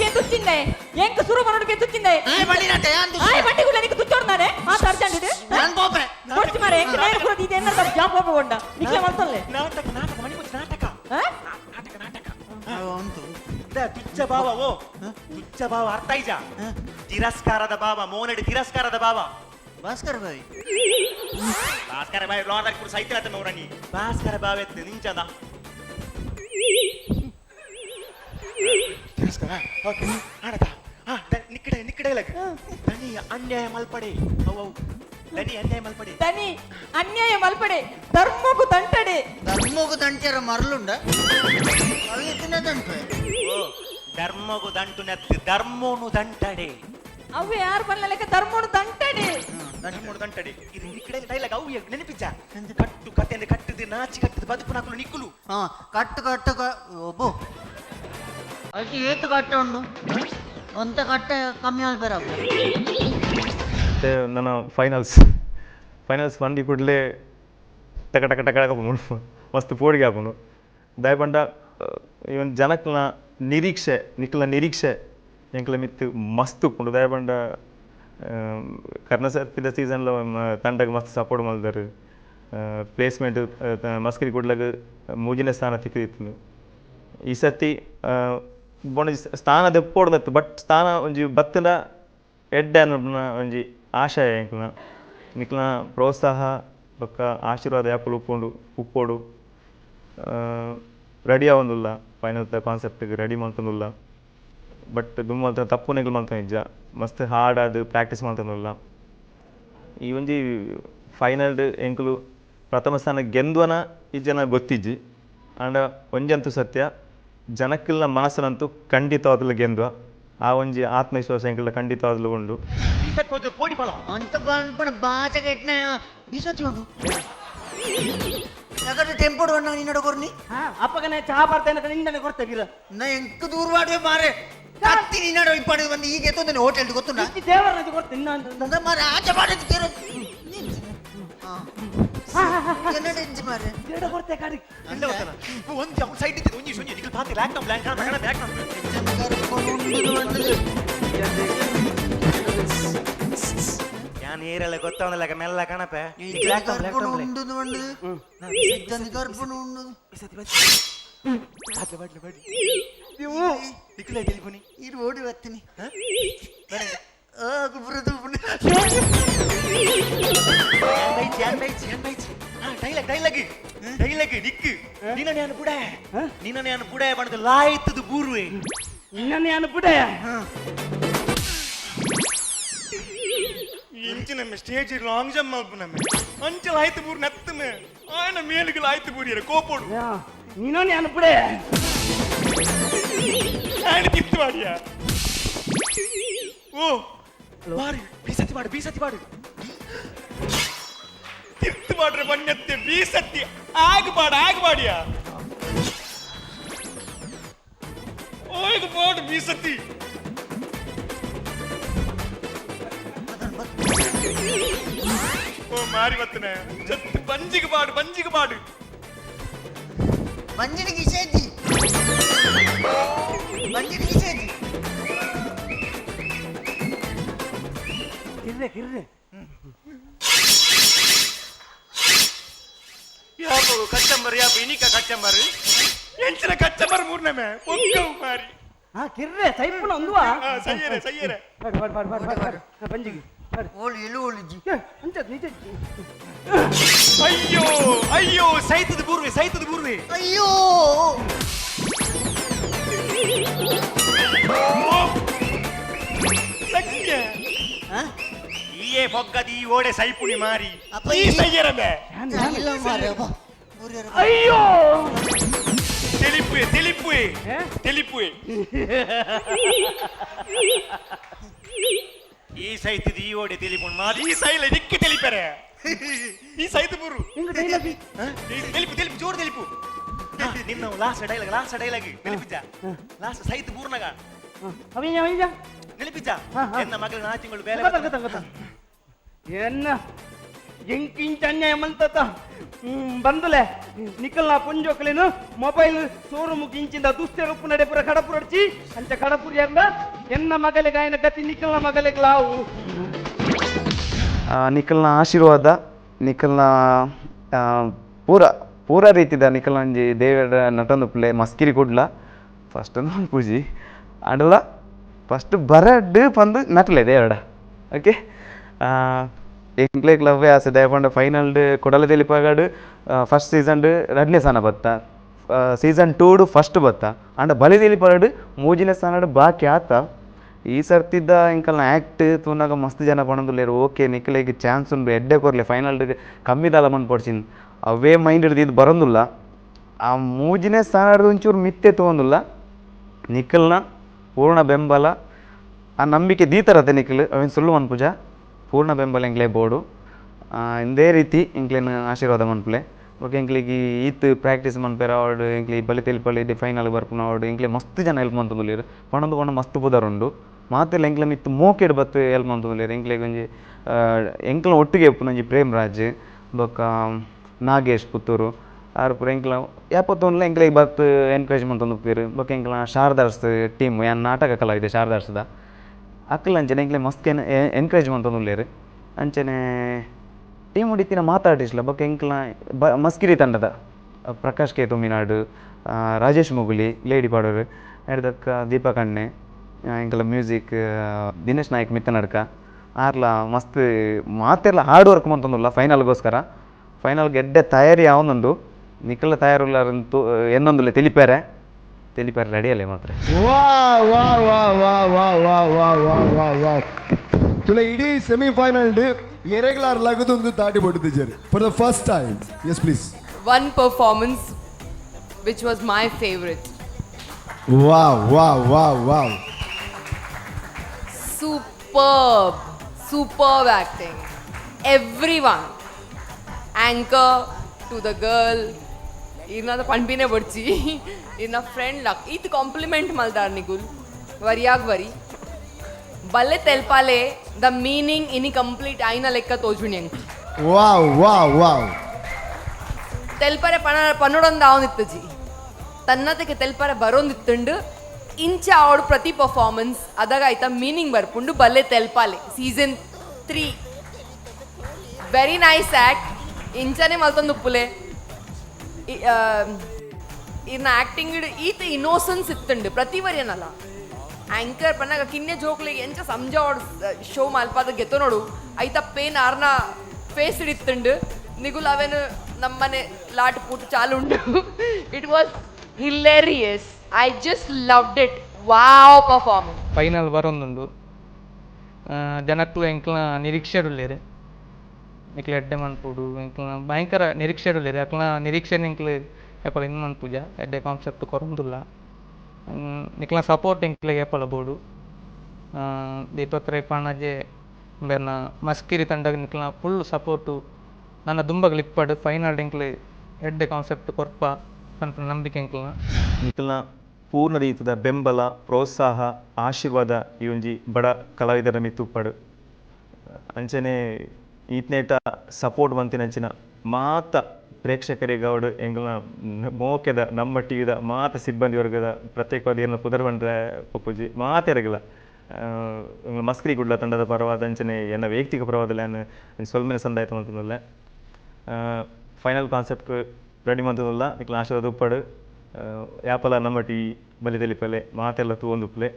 ಏನ್ ತುಚ್ಚಿಂದೆ ಎಂಕ ಸುರು ಮನೋಡಿಗೆ ತುಚ್ಚಿಂದೆ ಆಯ್ ಬಂಡಿನತೆ ಯಾನ್ ತುಚ್ಚಿ ಆಯ್ ಬಂಡಿಗುಲ್ಲ ನಿಕ್ಕೆ ತುಚ್ಚೋಡ್ನಾನೆ ಮಾತಾಡ್ತಾಂಡ್ ಇದು ನಾನ್ ಪೋಪೆ ಕೊಡ್ತಿ ಮಾರೆ ಎಂಕ ನೇರ ಕುರದಿ ಇದೆ ಎನ್ನದ ಜಾಪ್ ಹೋಗಕೊಂಡ ನಿಕ್ಕೆ ಮಲ್ತಲ್ಲೆ ನಾಟಕ ನಾಟಕ ಮಣಿಪುಚ್ಚ ನಾಟಕ ನಾಟಕ ನಾಟಕ ಅಂತು ತುಚ್ಚ ಭಾವ ಓ ತುಚ್ಚ ಭಾವ ಅರ್ಥ ಐಜ ತಿರಸ್ಕಾರದ ಬಾಬ ಮೋನಡಿ ತಿರಸ್ಕಾರದ ಬಾಬ ಭಾಸ್ಕರ್ ಬಾಯಿ ಭಾಸ್ಕರ ಬಾಯಿ ಲಾಂಡರ್ ಕೂಡ ಸೈತ ಆತ ನೋಡನಿ ಭಾಸ್ಕರ ಬಾವ ಎತ್ತು ನಿಂಚದ ತಿರಸ್ಕಾರ ಓಕೆ ಆಡತ ನಿಕ್ಕಡೆ ಲಗ ದನಿ ಅನ್ಯಾಯ ಮಲ್ಪಡೆ ಅವು ದನಿ ಅನ್ಯಾಯ ಮಲ್ಪಡೆ ದನಿ ಅನ್ಯಾಯ ಮಲ್ಪಡೆ ಧರ್ಮಗೂ ದಂಟಡೆ ಧರ್ಮಗೂ ದಂಟ್ಯಾರ ಮರಳುಂಡ ಮರಳು ತಿನ್ನದಂತ ಧರ್ಮಗೂ ದಂಟು ನೆತ್ತು ಧರ್ಮೋನು ದಂಟಡೆ ಅವು ಯಾರು ಬರಲ್ಲ ಲೆಕ್ಕ ಧರ್ಮನು ದಂಟಡೆ ಧರ್ಮೋನು ದಂಟಡೆ ಇದು ನಿಕ್ಕಡೆ ಡೈಲಾಗ್ ಅವು ನೆನಪಿಚ್ಚ ಕಟ್ಟು ಕತೆ ಅಂದ್ರೆ ಕಟ್ಟದೆ ನಾಚಿ ಕಟ್ಟದ ಬದುಕು ನಾಕಲು ನಿಕ್ಕುಲು ಹಾ ಕಟ್ಟು ಒಬ್ಬು ಅಜ್ಜಿ ಏತು ಕಟ್ಟ ಉಂಡು ಒಂತ ಕಟ್ಟ ಕಮ್ಮಿ ಆಲ್ಬೇರ ಮತ್ತು ನನ್ನ ಫೈನಲ್ಸ್ ಬಂದು ಕೂಡಲೇ ಟಕ ಟಕ ಟಕ ಹಾಕೊಂಡು ಮಸ್ತ್ ಪೋಡಿಗೆ ಹಾಕೊಂಡು ದಯಪಂಡ ಇವನ್ ಜನಕ್ಲ ನಿರೀಕ್ಷೆ ಎಂಕ್ಲ ಮಿತ್ತು ಮಸ್ತ್ ಉಪ್ಪುಂಡು ದಯಪಂಡ ಕರ್ನಸರ್ಪಿದ ಸೀಸನ್ಲ ತಂಡಗೆ ಮಸ್ತ್ ಸಪೋರ್ಟ್ ಮಾಡಿದಾರೆ ಪ್ಲೇಸ್ಮೆಂಟ್ ಮಸ್ಕರಿ ಕೊಡ್ಲಾಗ ಮೂಜಿನ ಸ್ಥಾನ ತಿಕ್ಕಿತ್ತು ಈ ಸತಿ ಬೊಣ ಸ್ಥಾನ ದೆಪ್ಪೋಡ್ದತ್ತು ಬಟ್ ಸ್ಥಾನ ಒಂಜಿ ಬತ್ತನ ಎಡ್ಡೆ ಅನ್ನೋಣ ಒಂಜಿ ಆಶಯ ನಿಕ್ಲ ಪ್ರೋತ್ಸಾಹ ಬೊಕ್ಕ ಆಶೀರ್ವಾದ ಯಾಪಲು ಉಪ್ಪೋಡು ರೆಡಿ ಆವೊಂದುಲ್ಲ ಫೈನಲ್ ಕಾನ್ಸೆಪ್ಟ್ಗೆ ರೆಡಿ ಮಾಡ್ತಂದುಲ್ಲ ಬಟ್ ದುಮ್ಮ ತಪ್ಪು ನೆಗ್ಲು ಮಾಡ್ತಾನೆ ನಿಜ ಮಸ್ತ್ ಹಾರ್ಡ್ ಅದು ಪ್ರಾಕ್ಟೀಸ್ ಮಾಡ್ತಂದುಲ್ಲ ಈ ಒಂಜಿ ಫೈನಲ್ ಎಂಕುಲು ಪ್ರಥಮ ಸ್ಥಾನ ಗೆಂದುವನ ಈ ಜನ ಗೊತ್ತಿಜ್ಜಿ ಆಂಡ ಒಂಜಂತೂ ಸತ್ಯ ಜನಕ್ಕಿಲ್ಲ ಮನಸ್ಸನಂತೂ ಖಂಡಿತವಾದಲು ಗೆಂದುವ ಆ ಒಂಜಿ ಆತ್ಮವಿಶ್ವಾಸ ಎಂಕಲ್ಲ ಖಂಡಿತವಾದಲು ಉಂಡು ಪೋಡಿ ಪಳ ಅಂತ ಬಂದ್ಪಣ ಬಾಚಗೆ ಎಟ್ನ ಬೀಸತಿ ಹೋಗು ಯಾಕಂದ್ರೆ ಟೆಂಪೋಡ್ ಬಣ್ಣ ನಿನ್ನಡ ಕೊರ್ನಿ ಅಪ್ಪಗನೆ ಚಹಾ ಬರ್ತೇನೆ ನಿಂದನೆ ಕೊಡ್ತೆ ವೀರ ನಾ ಎಂಕ ದೂರ ಮಾಡುವೆ ಮಾರೆ ಕತ್ತಿ ನಿನ್ನಡ ಇಪ್ಪಡು ಬಂದು ಈಗ ಎತ್ತೊಂದನೆ ಹೋಟೆಲ್ ಗೊತ್ತುಂಡ ದೇವರ ಕೊಡ್ತೆ ಇನ್ನ ಮಾರೆ ಆಚೆ ಮಾಡೋದು ಕೇರೋ ಎನ್ನಡೆಂಜಿ ಮಾರೆ ದೇಡ ಕೊಡ್ತೆ ಕಾಡಿ ಇಲ್ಲ ಗೊತ್ತನ ಒಂದು ಸೈಡ್ ಇತ್ತು ಒಂಜಿ ಸುಂಜಿ ನಿಕಲ್ ಪಾತಿ ಲ್ಯಾಕ್ ನಮ್ ಬ್ಲಾಂಕ್ ಕಾಣ ಬ್ಯಾಕ್ ನಮ್ ಯಾನ್ ಏರಲ್ಲ ಗೊತ್ತವನಲ್ಲ ಮೆಲ್ಲ ಕಣಪ ಉಂಡುದು ಗರ್ಭನು ಉಂಡುದು ನೀವು ನಿಕಲ್ ಟೆಲಿಫೋನಿ ಇರು ಓಡಿ ಬರ್ತೀನಿ ಗುಬ್ರದು ಡೈಲಾಗ್ ನಿಕ್ಕು ನಿನ್ನ ಬುಡ ಬಣ್ಣದ ಲಾಯ್ತದು ಬೂರುವೆ ನಿನ್ನ ಬುಡ ಇಂಚು ನಮ್ಮ ಸ್ಟೇಜ್ ಲಾಂಗ್ ಜಂಪ್ ಮಾಡ್ಬು ನಮ್ಮ ಅಂಚಲ್ ಆಯ್ತು ಬೂರು ನತ್ತಮೆ ಆಯ್ನ ಮೇಲಿಗೆ ಆಯ್ತು ಬೂರಿಯರ ಕೋಪೋಡು ನೀನು ಬುಡ ಆಯ್ನ ಕಿತ್ತು ಮಾಡಿಯ ಓ ಮಾರಿ ಬೀಸತಿ ಮಾಡು ತಿರ್ತು ಮಾಡ್ರೆ ಬಣ್ಣತ್ತೆ ಬೀಸತ್ತಿ ಆಗಬಾಡಿಯಾ ಓಯ್ದು ಬೀಸತ್ತಿ ಓ ಮಾರಿ ಬತ್ತನೆ ಜತ್ತು ಬಂಜಿಗೆ ಬಾಡು ಮಂಜಿನಿಗೆ ಸೇದಿ ಕಿರ್ರೆ ಯಾಪು ಕಚ್ಚಂಬರ್ ಯಾಪು ಇನಿಕ ಕಚ್ಚಂಬರ್ ಎಂಚಿನ ಕಚ್ಚಂಬರ್ ಮೂರ್ನಮೆ ಪೊಕ್ಕವು ಮಾರಿ ಕಿರ್ರೆ ಸೈಪುನ ಒಂದುವಾ ಸಯ್ಯರೆ ಬಂಜಿಗೆ ಓಳು ಎಲು ಓಳಿಜಿ ಅಯ್ಯೋ ಸೈತದ ಬೂರ್ವೆ ಅಯ್ಯೋ ಈಯೇ ಬೊಗ್ಗದಿ ಓಡೆ ಸೈಪುನಿ ಮಾರಿ ಅಪ್ಪ ಈ ಸಯ್ಯರಮೆ ಇಲ್ಲ ಮಾರೆ ಅಪ್ಪ ಅಯ್ಯೋ ತಿಳಿಪುವೆ ಈ ಸೈತದ ಈ ಓಡೆ ತಿಳಿಪುಣ್ ಮಾರಿ ಈ ಸೈಲ ನಿಕ್ಕಿ ತಿಳಿಪರೆ ಈ ಸೈತ ಬೂರು ತಿಳಿಪು ಜೋರು ತಿಳಿಪು ನಿನ್ನ ಲಾಸ್ಟ್ ಡೈಲಾಗ್ ನೆನಪಿದ್ದ ಲಾಸ್ಟ್ ಸೈತ ಬೂರ್ನಗ ನೆನಪಿದ್ದ ಎನ್ನ ಮಗಳ 4 ತಿಂಗಳು ಬೇರೆ ಎನ್ನ ಎಂಕಿಂಚ ಅನ್ಯಾಯ ಮಂತತ ಬಂದಲೆ ನಿಕಲ್ನ ಪುಂಜೋಕಲೇನು ಮೊಬೈಲ್ ಶೋರೂಮ್ ಕಿಂಚಿಂದ ದುಷ್ಟರೂಪು ನಡೆಪುರ ಕಡಪುರಡ್ಚಿ ಅಂಚ ಕಡಪುರಿಯಂದ ಎನ್ನ ಮಗಲಿಗೆ ಆಯ್ನ ಗತಿ ನಿಕಲ್ನ ಮಗಲಿಗೆ ಲಾವು ನಿಖಲ್ನ ಆಶೀರ್ವಾದ ನಿಖಲ್ನ ಪೂರ ರೀತಿದ ನಿಖಲ್ನಂಜಿ ದೇವರ ನಟಂದು ಪ್ಲೇ ಮಸ್ಕಿರಿ ಕೊಡ್ಲ ಫಸ್ಟ್ ಪೂಜಿ ಅಡಲ ಫಸ್ಟ್ ಬರಡ್ ಪಂದು ನಟ್ಲೇದೆ ಎರಡ ಓಕೆ ಎಂಕ್ಲೆ ಕ್ಲಬ್ ಆಸೆ ದಯಪಂಡ ಫೈನಲ್ ಕೊಡಲ ತಿಳಿಪಾಗಡು ಫಸ್ಟ್ ಸೀಸನ್ 2ನೇ ಸ್ಥಾನ ಬತ್ತ ಸೀಸನ್ 2 ಫಸ್ಟ್ ಬತ್ತ ಅಂಡ ಬಲಿ ತಿಳಿಪಾಡು 3ನೇ ಸ್ಥಾನ ಬಾಕಿ ಆತ ಈ ಸರ್ತಿದ್ದ ಇಂಕಲ್ನ ಆ್ಯಕ್ಟ್ ತೂನಾಗ ಮಸ್ತ್ ಜನ ಪಣದುಲ್ಲೇರು ಓಕೆ ನಿಕ್ಲೆಗೆ ಚಾನ್ಸ್ ಉಂಡು ಎಡ್ಡೆ ಕೊರ್ಲೆ ಫೈನಲ್ ಕಮ್ಮಿ ದಾಲ ಮನ್ ಪಡ್ಸಿನ್ ಅವೇ ಮೈಂಡ್ ಹಿಡ್ದು ಇದು ಬರೋದಿಲ್ಲ ಆ 3ನೇ ಸ್ಥಾನ ಒಂಚೂರು ಮಿತ್ತೆ ತೊಗೊಂದಿಲ್ಲ ನಿಖಲ್ನ ಪೂರ್ಣ ಬೆಂಬಲ ಆ ನಂಬಿಕೆ ದೀತರತೆ ನಿಖಿಲ್ ಅವನ್ ಸುಳ್ಳು ಮನ್ಪುಜ ಪೂರ್ಣ ಬೆಂಬಲ ಎಂಕ್ಲೆ ಬೋಡು ಇಂದೇ ರೀತಿ ಎಂಕ್ಲೇನು ಆಶೀರ್ವಾದ ಮನ್ಪುಲೆ ಓಕೆ ಎಂಕ್ಲಿಗೆ ಈತ್ ಪ್ರಾಕ್ಟೀಸ್ ಮನ್ಪೇರ ಅವಡು ಎಂಕ್ಲಿ ಬಲಿ ತೆಲಿಪಲ್ಲಿ ಫೈನಲ್ ಬರ್ಪುನ ಅವಡು ಎಂಕ್ಲೆ ಮಸ್ತ್ ಜನ ಹೆಲ್ಪ್ ಮಂತುಲಿರು ಪಣದು ಮಸ್ತ್ ಬುದರುಂಡು ಮಾತೆಲ್ಲ ಎಂಕ್ಲೆ ಮಿತ್ತು ಮೋಕೆಡ್ ಬತ್ತು ಹೆಲ್ಪ್ ಮಂತುಲಿರು ಎಂಕ್ಲೆಗೆ ಒಂಜಿ ಎಂಕ್ಲ ಒಟ್ಟಿಗೆ ಒಂಜಿ ಪ್ರೇಮ್ರಾಜ್ ಬೊಕ್ಕ ನಾಗೇಶ್ ಪುತ್ತೂರು ಆರು ಪೂರ ಎಂಕ್ಲ ಯಾಪತ್ತೊಂದುಲ ಎಂಕ್ಲೆಗೆ ಬತ್ತು ಎನ್ಕರೇಜ್ ಮಂತೊಂದು ಉಪ್ಪೇರು ಬೊಕ್ಕ ಎಂಕ್ಲ ಶಾರದಾರ್ಸ್ ಟೀಮ್ ಯಾನ್ ನಾಟಕ ಕಲಾವಿದೆ ಶಾರದಾರ್ಸ್ದ ಅಕ್ಕಲ್ ಅಂಚನೆ ಎಂಕ್ಲೆ ಮಸ್ತ್ ಎನ್ಕರೇಜ್ ಮಂತೊಂದುಲ್ಲೇರು ಅಂಚನೆ ಟೀಮ್ ಹೊಡಿತಿನ ಮಾತಾಡಿಸ್ಲ ಬೊಕ್ಕ ಎಂಕ್ಲ ಮಸ್ಕಿರಿ ತಂಡದ ಪ್ರಕಾಶ್ ಕೆ ತುಮಿನಾಡು ರಾಜೇಶ್ ಮುಗುಲಿ ಲೇಡಿ ಪಾಡೋರು ಎಡ್ದಕ್ಕ ದೀಪಾ ಕಣ್ಣೆ ಎಂಕಲ ಮ್ಯೂಸಿಕ್ ದಿನೇಶ್ ನಾಯಕ್ ಮಿತ್ತನಡ್ಕ ಆರ್ಲ ಮಸ್ತ್ ಮಾತೆಲ್ಲ ಹಾರ್ಡ್ ವರ್ಕ್ ಮಂತೊಂದುಲ್ಲ ಫೈನಲ್ಗೋಸ್ಕರ ಫೈನಲ್ಗೆ ಎಡ್ಡೆ ತಯಾರಿ ಯಾವನೊಂದು ನಿಖಲ ತಯಾರುಳ್ಳಂತೂ ಎನ್ನೊಂದುಲ್ಲ ತಿಳಿಪಾರೆ ರೆಡಿಯಲ್ಲೇ ಮಾತ್ರ ಇಡೀ ಸೆಮಿಫೈನಲ್ ಇರೆಗ್ಯುಲರ್ ಲಗದೊಂದು ದಾಟಿ ಪಡ್ತಿದ್ದಾರೆ for the first time yes please one performance which was my favorite. Wow. Superb acting. Everyone, anchor to the girl, irna the panpine bodchi, irna friend luck. It compliment maldar nigul. Variyag vari. Balle telpale the meaning ini complete aina lekka tojuni anki. Wow. ತೆಲ್ಪರೆ ಪನ್ನೊಡೊಂದು ಅವನಿತ್ತಜಿ ತನ್ನದಕ್ಕೆ ತೆಲ್ಪರೆ ಬರೋಂದಿತ್ತುಂಡು ಇಂಚ ಅವಳು ಪ್ರತಿ performance ಅದಾಗ ಆಯ್ತಾ meaning ಬರ್ಪುಂಡು ಬಲ್ಲೆ ತೆಲ್ಪಾಲೆ season 3 very nice act ಇಂಚನೆ ಮಲ್ತೊಂದು ಉಪ್ಪುಲೆ ಇನ್ನ acting ಈತ ಇನ್ನೋಸೆನ್ಸ್ ಇತ್ತುಂಡು ಪ್ರತಿ ವರಿಯನಲ್ಲ ಆ್ಯಂಕರ್ ಪನ್ನಾಗ ಕಿನ್ನೆ ಜೋಕ್ಲಿಗೆ ಎಂಚ ಸಂಜಾವಡು ಶೋ ಮಲ್ಪಾದ ಗೆತ್ತೋ ನೋಡು ಐತ ಪೇನ್ ಆರ್ನ ಫೇಸ್ ಹಿಡಿತ್ತುಂಡು ನಿಗುಲ್ ಅವೇನು ನಮ್ಮನೆ ಲಾಟ್ ಪೂಟ್ ಚಾಲು ಉಂಡು it was hilarious I just loved it wow performance final ಬರೋಂದುಂಡು ಜನಕ್ಕೂ ಎಂಕ್ಲ ನಿರೀಕ್ಷೆಡುಲ್ಲೇರು ಎಂಕ್ಲ ಎಡ್ಡೆ ಮನ್ಪುಡು ಎಂಕ್ಲ ಭಯಂಕರ ನಿರೀಕ್ಷೆಡುಲ್ಲೇರು ಅಕ್ಲ ನಿರೀಕ್ಷೆ ಎಂಕ್ಲು ಏಪಲ ಇನ್ನು ಮನ್ಪುಜ ಎಡ್ಡೆ ಕಾನ್ಸೆಪ್ಟ್ ಕೊರೊಂದುಲ್ಲ ನಿಕ್ಲ ಸಪೋರ್ಟ್ ಎಂಕ್ಲೆಗೆ ಏಪಲ ಬೋಡು ದೀಪಕ್ ರೈಪಾಣಜೆ ಬೇರ್ನ ಮಸ್ಕಿರಿ ತಂಡಗ ನಿಕ್ಲ ಫುಲ್ ಸಪೋರ್ಟು ನನ್ನ ದುಂಬಗಳು ಇಪ್ಪಡು ಫೈನಲ್ ಎಂಕ್ಲೆ ಎಡ್ಡೆ ಕಾನ್ಸೆಪ್ಟ್ ಕೊರ್ಪ ಅಂತ ನಂಬಿಕೆ ಎಂಕ್ಲ ನಿಖಲ್ನ ಪೂರ್ಣ ರೀತಿಯ ಬೆಂಬಲ ಪ್ರೋತ್ಸಾಹ ಆಶೀರ್ವಾದ ಈ ಒಂಜಿ ಬಡ ಕಲಾವಿದರ ಮಿತ್ತುಪ್ಪಡು ಅಂಚನೆ ಈತ್ನೇಟ ಸಪೋರ್ಟ್ ಬಂತಿನಂಚಿನ ಮಾತ ಪ್ರೇಕ್ಷಕರಿಗೆ ಅವಡು ಎಂಗ್ಲ ಮೋಕೆದ ನಮ್ಮ ಟಿವಿದ ಮಾತ ಸಿಬ್ಬಂದಿ ವರ್ಗದ ಪ್ರತ್ಯೇಕವಾದ ಏನು ಪುದರ್ವಂಡ್ರೆ ಪಪ್ಪುಜಿ ಮಾತೆರಗಿಲ್ಲ ಮಸ್ಕರಿ ಗುಡ್ಲ ತಂಡದ ಪರವಾದ ಅಂಚನೆ ಎನ್ನ ವೈಯಕ್ತಿಕ ಪರವಾದಲ್ಲ ನಾನು ಸೊಲ್ಮೆನ ಸಂದಾಯಿತ ಅಂತಂದಲ್ಲ ಫೈನಲ್ ಕಾನ್ಸೆಪ್ಟ್ ರೆಡಿ ಮಂತದಲ್ಲ ನಿಕ್ಲ ಆಶೀರ್ವಾದ ಉಪ್ಪಡು ಯಾಪಲ ನಮ್ಮ ಟಿವಿ ಬಲಿ ತೆಲಿಪಲೆ ಮಾತೆಲ್ಲ ತೂವೊಂದು ಉಪ್ಪಲೆ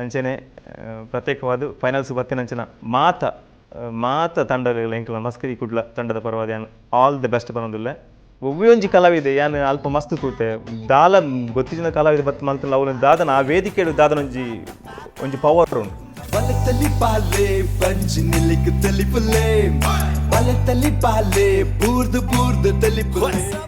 ಅಂಚನೆ ಪ್ರತ್ಯೇಕವಾದ ಫೈನಲ್ಸ್ ಬತ್ತಿನಂಚನ ಮಾತ ತಂಡಗಳ ಎಂಕಲ ಮಸ್ಕರಿ ಕುಡ್ಲ ತಂಡದ ಪರವಾದ ಆಲ್ ದಿ ಬೆಸ್ಟ್ ಬರೋದಿಲ್ಲ ಒವ್ವೊಂಜಿ ಕಲಾವಿದೆ ಯಾನು ಅಲ್ಪ ಮಸ್ತ್ ಕೂತೆ ದಾಲ ಗೊತ್ತಿನ ಕಲಾವಿದೆ ಬತ್ತು ಮಲ್ತಲ್ಲ ಅವನ ದಾದನ ಆ ವೇದಿಕೆ ದಾದನ ಒಂಜಿ ಪವರ್ ಉಂಟು ಬಲತಲಿ ಪಾಲೆ ಬಂಜಿ ನಿಲಿಕ್ ತಲಿಪುಲೆ ಬಲತಲಿ ಪಾಲೆ ಬೂರ್ದು ತಲಿಪುಲೆ